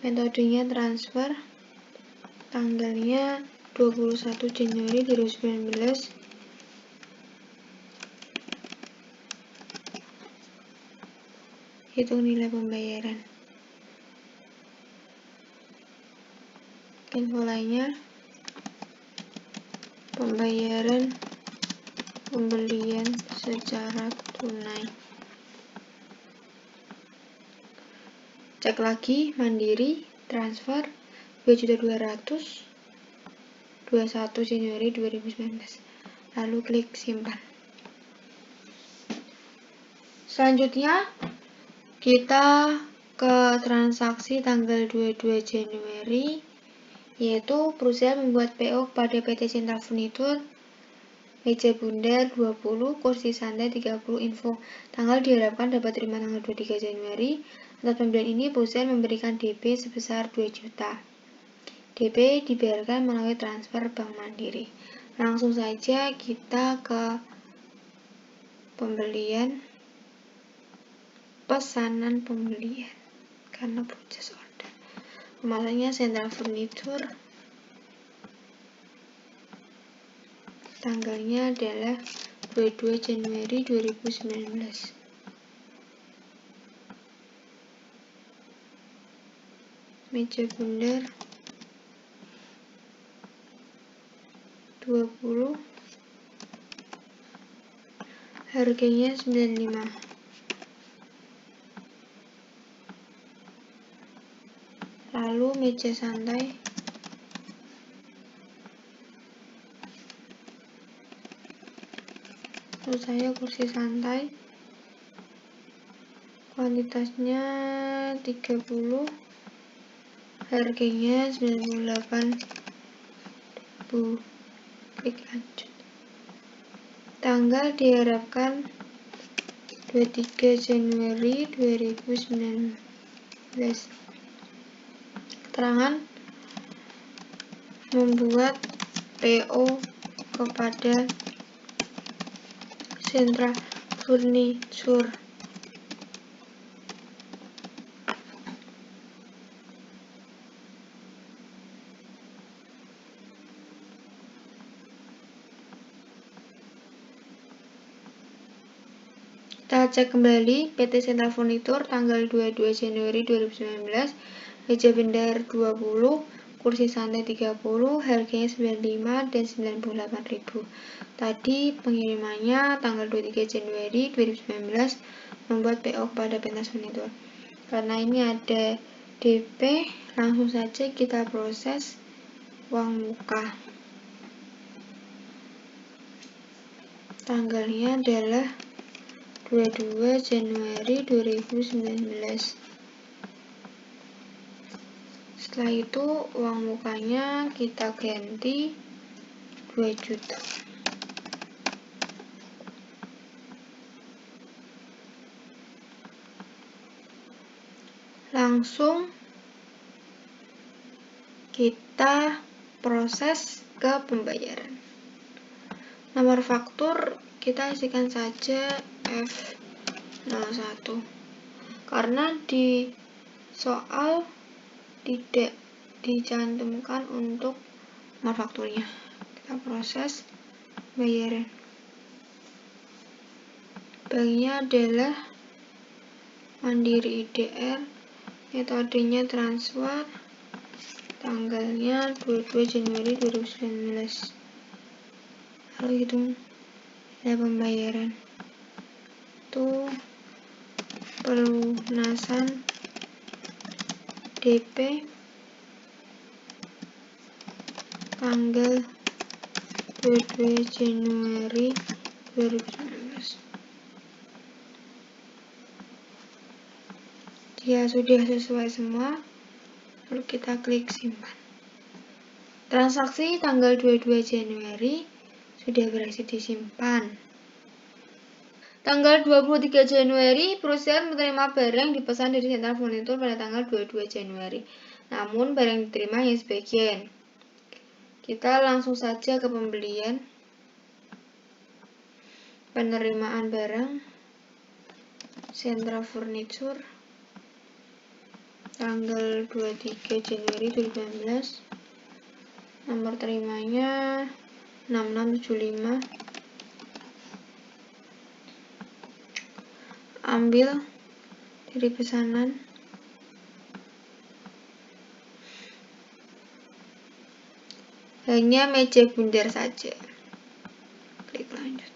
metodenya transfer, tanggalnya 21 Januari 2019, hitung nilai pembayaran. Info lainnya, pembayaran pembelian secara tunai. Cek lagi, Mandiri transfer 2.200.000, 21 Januari 2019. Lalu klik simpan. Selanjutnya kita ke transaksi tanggal 22 Januari, yaitu perusahaan membuat PO kepada PT Sentra Furnitur, meja bundar 20, kursi santai 30, info tanggal diharapkan dapat terima tanggal 23 Januari. Atas pembelian ini, perusahaan memberikan DP sebesar 2 juta. DP dibayarkan melalui transfer Bank Mandiri. Langsung saja kita ke pembelian, pesanan pembelian, karena purchase order. Kemasannya Sentra Furnitur, tanggalnya adalah 22 Januari 2019. Meja bundar 20, harganya 95. Lalu meja santai menurut saya kursi santai kuantitasnya 30, harganya 98.000. Klik lanjut. Tanggal diharapkan 23 Januari 2019. Keterangan membuat PO kepada Sentra Furniture. Kita cek kembali PT Sentra Furniture tanggal 22 Januari 2019, meja bundar 20, kursi santai 30, harganya 95 dan 98.000. Tadi pengirimannya tanggal 23 Januari 2019 membuat PO kepada PT Furniture. Karena ini ada DP, langsung saja kita proses uang muka. Tanggalnya adalah 22 Januari 2019. Setelah itu uang mukanya kita ganti 2 juta. Langsung kita proses ke pembayaran. Nomor faktur kita isikan saja F01 karena di soal tidak dicantumkan untuk nomor fakturnya. Kita proses bayaran. Banknya adalah Mandiri IDR, metodenya transfer, tanggalnya 22 Januari 2019. Lalu hitung ada pembayaran. Itu pelunasan DP tanggal 22 Januari 2019. Jika sudah sesuai semua, lalu kita klik simpan. Transaksi tanggal 22 Januari sudah berhasil disimpan. Tanggal 23 Januari, perusahaan menerima barang dipesan dari Sentra Furniture pada tanggal 22 Januari. Namun, barang diterima hanya sebagian. Kita langsung saja ke pembelian. Penerimaan barang Sentra Furniture tanggal 23 Januari 2019. Nomor terimanya 6675. Ambil dari pesanan. Hanya meja bundar saja. Klik lanjut.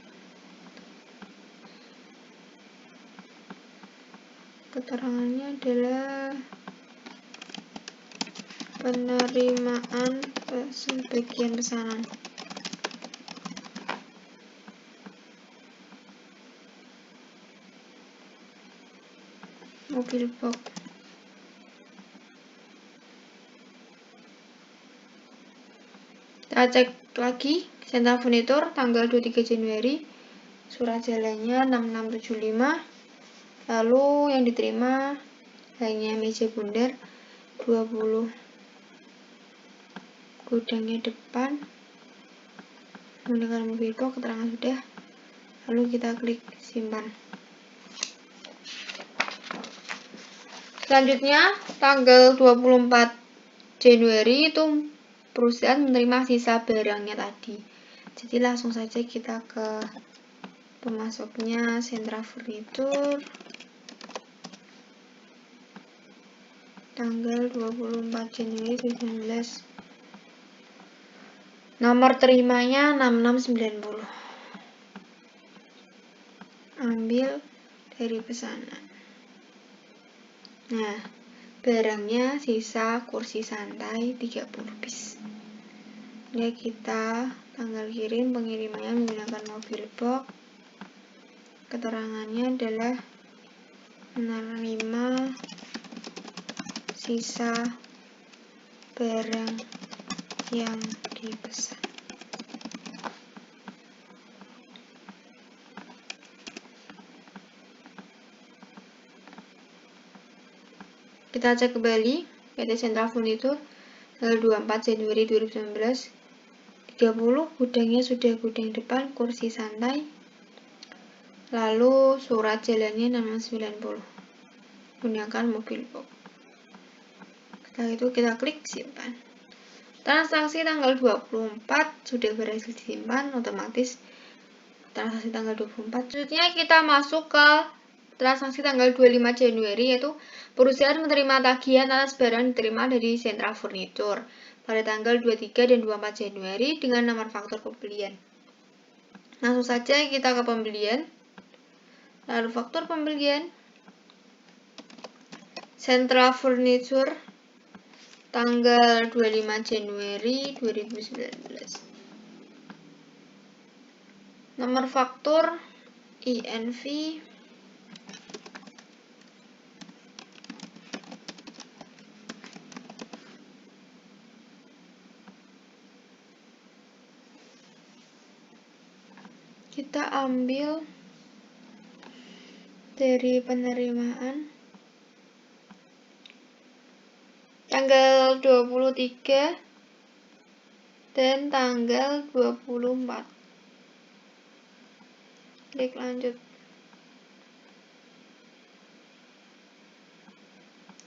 Keterangannya adalah penerimaan sebagian pesanan. Mobil box. Kita cek lagi Sentra Furniture tanggal 23 Januari, surat jalannya 6675. Lalu yang diterima hanya meja bundar 20. Gudangnya depan menggunakan mobil box, keterangan sudah. Lalu kita klik simpan. Selanjutnya tanggal 24 Januari itu perusahaan menerima sisa barangnya tadi. Jadi langsung saja kita ke Pemasoknya Sentra Furnitur. Tanggal 24 Januari 2019. Nomor terimanya 6690. Ambil dari pesanan. Nah, barangnya sisa kursi santai 30 piece. Ya, kita tanggal kirim pengirimannya menggunakan mobil box. Keterangannya adalah menerima sisa barang yang dipesan. Kita cek kembali PT Sentra Furnitur tanggal 24 Januari 2019. 30 gudangnya sudah gudang depan, kursi santai. Lalu surat jalannya 6690. Gunakan mobil box. Setelah itu kita klik simpan. Transaksi tanggal 24 sudah berhasil disimpan, otomatis transaksi tanggal 24. Selanjutnya kita masuk ke transaksi tanggal 25 Januari, yaitu perusahaan menerima tagihan atas barang diterima dari Sentra Furnitur pada tanggal 23 dan 24 Januari dengan nomor faktur pembelian. Langsung saja kita ke pembelian. Lalu faktur pembelian Sentra Furnitur tanggal 25 Januari 2019. Nomor faktur INV kita ambil dari penerimaan tanggal 23 dan tanggal 24. Klik lanjut.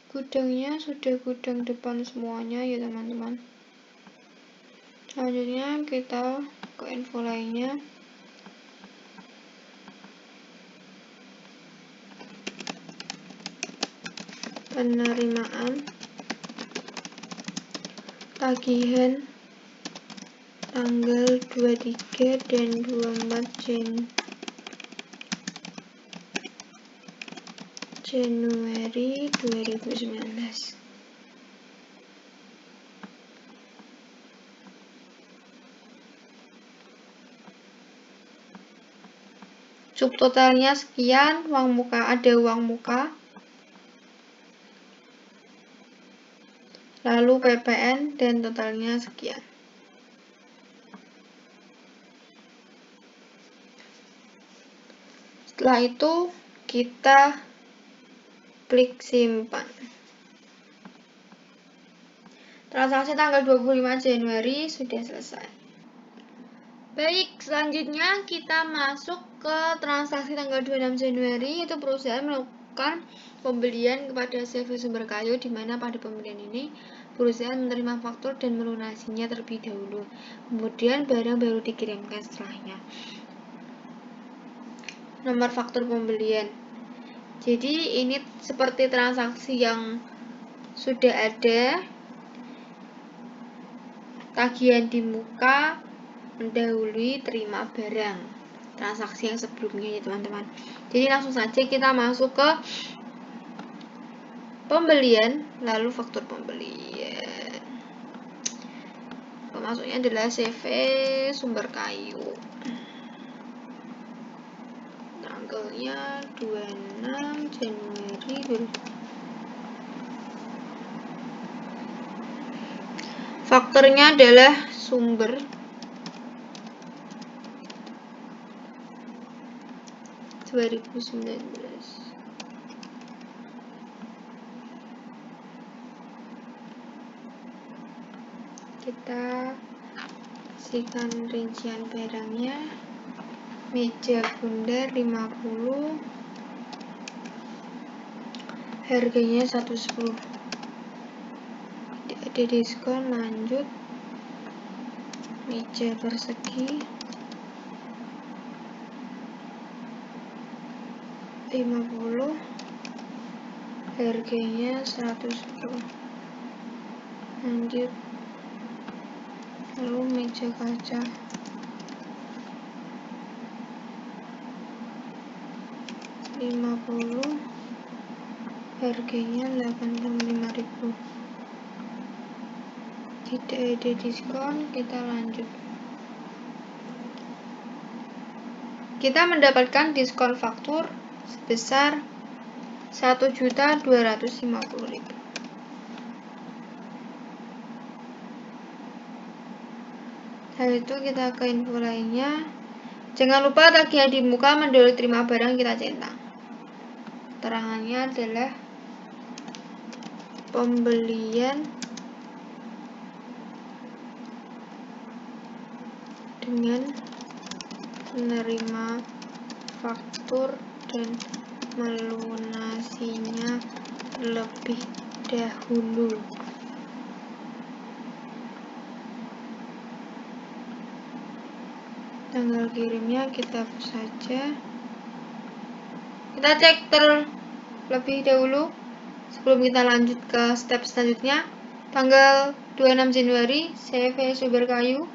Gudangnya sudah gudang depan semuanya ya teman-teman. Selanjutnya kita ke info lainnya. Penerimaan tagihan tanggal 23 dan 24 Januari 2019. Subtotalnya sekian, uang muka ada uang muka. Lalu PPN dan totalnya sekian. Setelah itu kita klik simpan. Transaksi tanggal 25 Januari sudah selesai. Baik, selanjutnya kita masuk ke transaksi tanggal 26 Januari, yaitu perusahaan melakukan pembelian kepada CV Sumber Kayu, di mana pada pembelian ini perusahaan menerima faktur dan melunasinya terlebih dahulu. Kemudian barang baru dikirimkan setelahnya. Nomor faktur pembelian. Jadi ini seperti transaksi yang sudah ada, tagihan di muka mendahului terima barang, transaksi yang sebelumnya ya teman-teman. Jadi langsung saja kita masuk ke pembelian, lalu faktur pembelian. Pemasuknya adalah CV Sumber Kayu. Tanggalnya 26 Januari 2020. Faktornya adalah Sumber (2019). Kita kasihkan rincian barangnya. Meja bundar 50, harganya 110. Tidak ada diskon, lanjut. Meja persegi 50, harganya 110. Lanjut, lalu meja kaca 50, harganya 85.000. Tidak ada diskon, kita lanjut. Kita mendapatkan diskon faktur sebesar 1.250.000. Setelah itu kita ke info lainnya. Jangan lupa tagihan di muka mendahului terima barang kita centang. Keterangannya adalah pembelian dengan menerima faktur dan melunasinya lebih dahulu. Tanggal kirimnya kita hapus saja. Kita cek terlebih dahulu sebelum kita lanjut ke step selanjutnya. Tanggal 26 Januari, CV Sumber Kayu,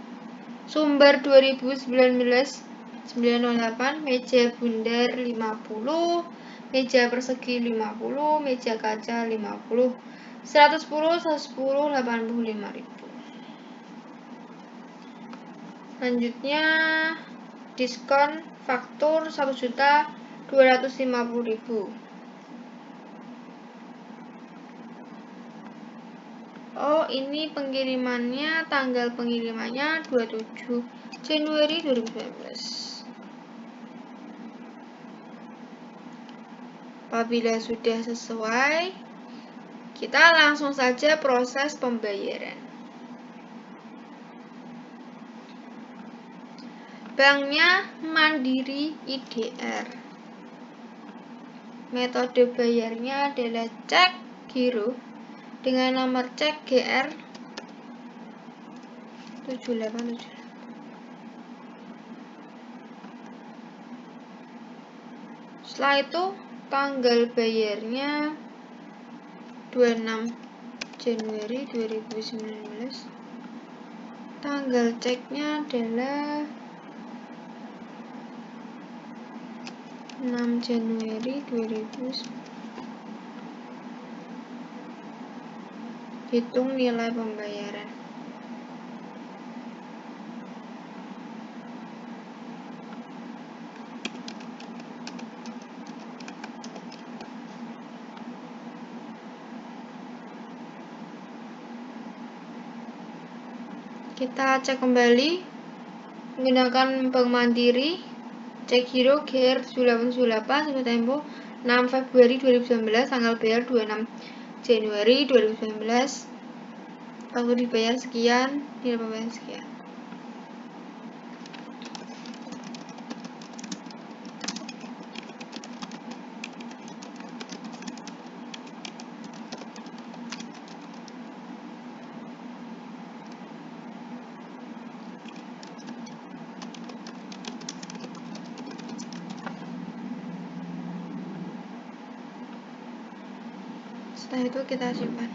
Sumber 2019 908, meja bundar 50, meja persegi 50, meja kaca 50, 110, 85.000. Selanjutnya diskon faktur 1.250.000. Oh, ini pengirimannya, tanggal pengirimannya 27 Januari 2019. Apabila sudah sesuai, kita langsung saja proses pembayaran. Banknya Mandiri IDR. Metode bayarnya adalah cek giro dengan nomor cek GR 7878. Setelah itu tanggal bayarnya 26 Januari 2019. Tanggal ceknya adalah 6 Januari 2019. Hitung nilai pembayaran. Kita cek kembali menggunakan Bank Mandiri. Cek giro GR 7898 jatuh tempo 6 Februari 2019, tanggal bayar 26 Januari 2019. Waktu dibayar sekian, nilai pembayaran sekian. Setelah itu kita simpan.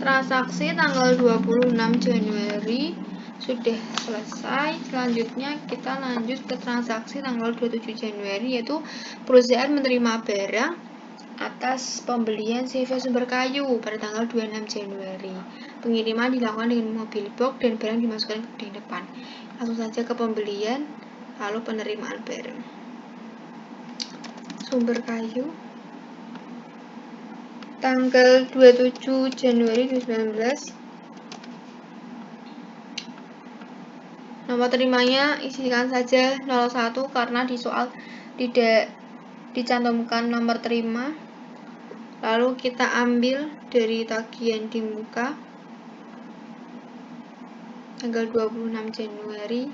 Transaksi tanggal 26 Januari sudah selesai. Selanjutnya kita lanjut ke transaksi tanggal 27 Januari, yaitu perusahaan menerima barang atas pembelian CV Sumber Kayu pada tanggal 26 Januari. Pengiriman dilakukan dengan mobil box dan barang dimasukkan ke gudang depan. Langsung saja ke pembelian, lalu penerimaan barang. Sumber Kayu tanggal 27 Januari 2019. Nomor terimanya isikan saja 01 karena di soal tidak dicantumkan nomor terima. Lalu kita ambil dari tagihan di muka tanggal 26 Januari.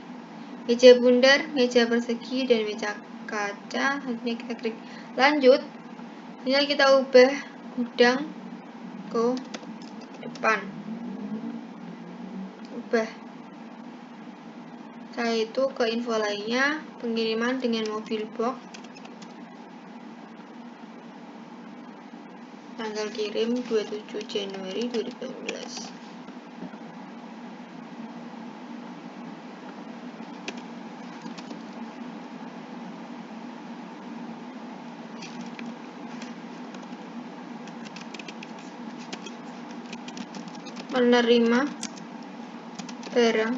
Meja bundar, meja persegi, dan meja kaca. Selanjutnya kita klik lanjut. Ini kita ubah gudang ke depan. Ubah. Setelah itu ke info lainnya, pengiriman dengan mobil box, tanggal kirim 27 Januari 2019. Menerima barang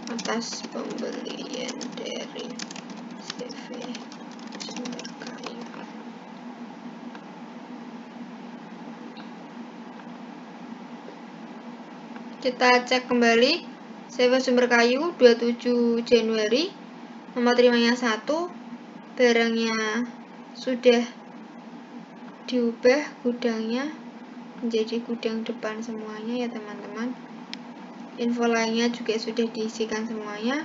atas pembelian dari CV Sumber Kayu. Kita cek kembali CV Sumber Kayu 27 Januari, nomor terimanya 1, barangnya sudah diubah gudangnya menjadi gudang depan semuanya ya teman-teman. Info lainnya juga sudah diisikan semuanya.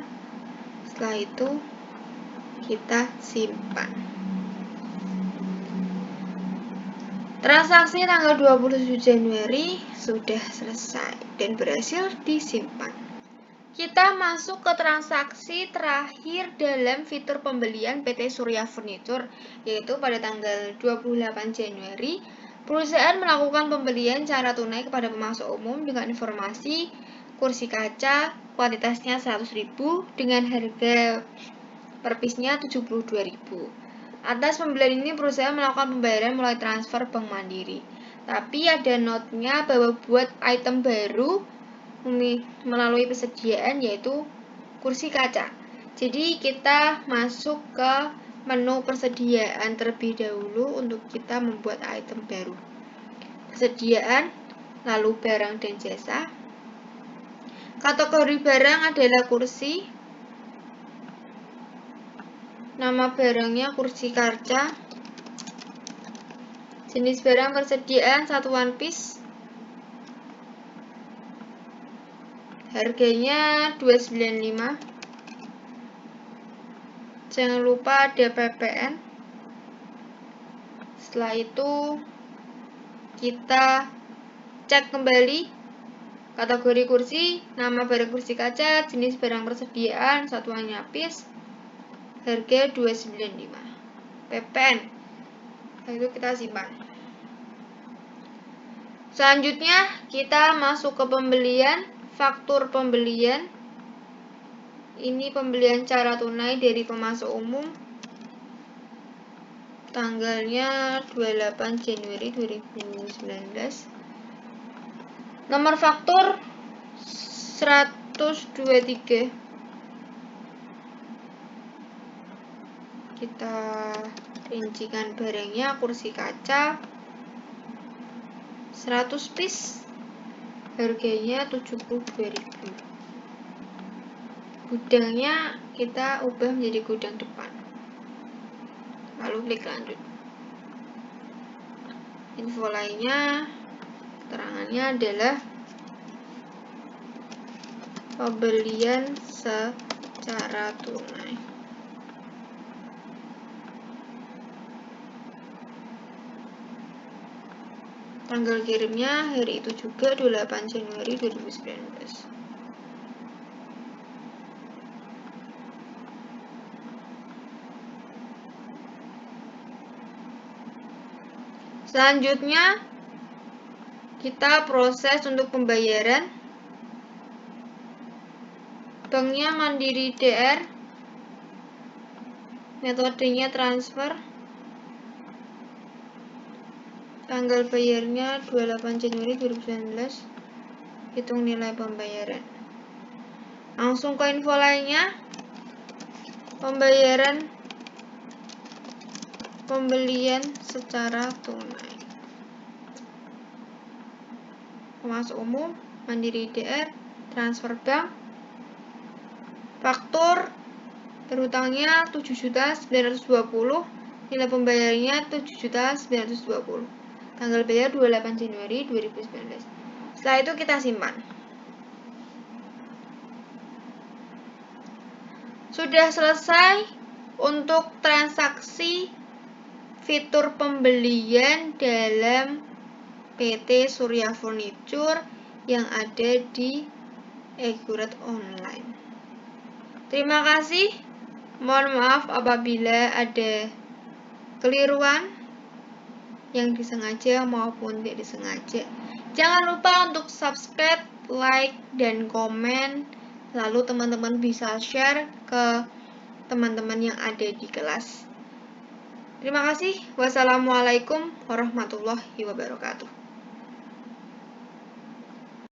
Setelah itu kita simpan. Transaksi tanggal 27 Januari sudah selesai dan berhasil disimpan. Kita masuk ke transaksi terakhir dalam fitur pembelian PT Surya Furniture, yaitu pada tanggal 28 Januari, perusahaan melakukan pembelian secara tunai kepada pemasok umum dengan informasi kursi kaca kuantitasnya 100.000 dengan harga per piece-nya 72.000. Atas pembelian ini perusahaan melakukan pembayaran melalui transfer Bank Mandiri. Tapi ada notnya bahwa buat item baru melalui persediaan yaitu kursi kaca. Jadi kita masuk ke menu persediaan terlebih dahulu untuk kita membuat item baru. Persediaan, lalu barang dan jasa. Kategori barang adalah kursi. Nama barangnya kursi kaca. Jenis barang persediaan 1 one piece. Harganya 295. Jangan lupa ada PPN. Setelah itu kita cek kembali kategori kursi, nama barang kursi kaca, jenis barang persediaan, satuannya piece, harga 295. PPN. Setelah itu kita simpan. Selanjutnya kita masuk ke pembelian, faktur pembelian. Ini pembelian secara tunai dari pemasok umum. Tanggalnya 28 Januari 2019. Nomor faktur 123. Kita rincikan barangnya, kursi kaca 100 piece, harganya 72.000. Gudangnya kita ubah menjadi gudang depan. Lalu klik lanjut. Info lainnya, keterangannya adalah pembelian secara tunai. Tanggal kirimnya hari itu juga 28 Januari 2019. Selanjutnya kita proses untuk pembayaran. Banknya Mandiri DR. Metodenya transfer. Tanggal bayarnya 28 Januari 2019. Hitung nilai pembayaran. Langsung ke info lainnya. Pembelian secara tunai. Pemasok umum, Mandiri DR, transfer bank, faktur, berhutangnya 7.920, nilai pembayarannya 7.920. Tanggal bayar 28 Januari 2019. Setelah itu kita simpan. Sudah selesai untuk transaksi fitur pembelian dalam PT Surya Furniture yang ada di Accurate Online. Terima kasih. Mohon maaf apabila ada keliruan yang disengaja maupun tidak disengaja. Jangan lupa untuk subscribe, like, dan komen. Lalu teman-teman bisa share ke teman-teman yang ada di kelas. Terima kasih. Wassalamualaikum warahmatullahi wabarakatuh.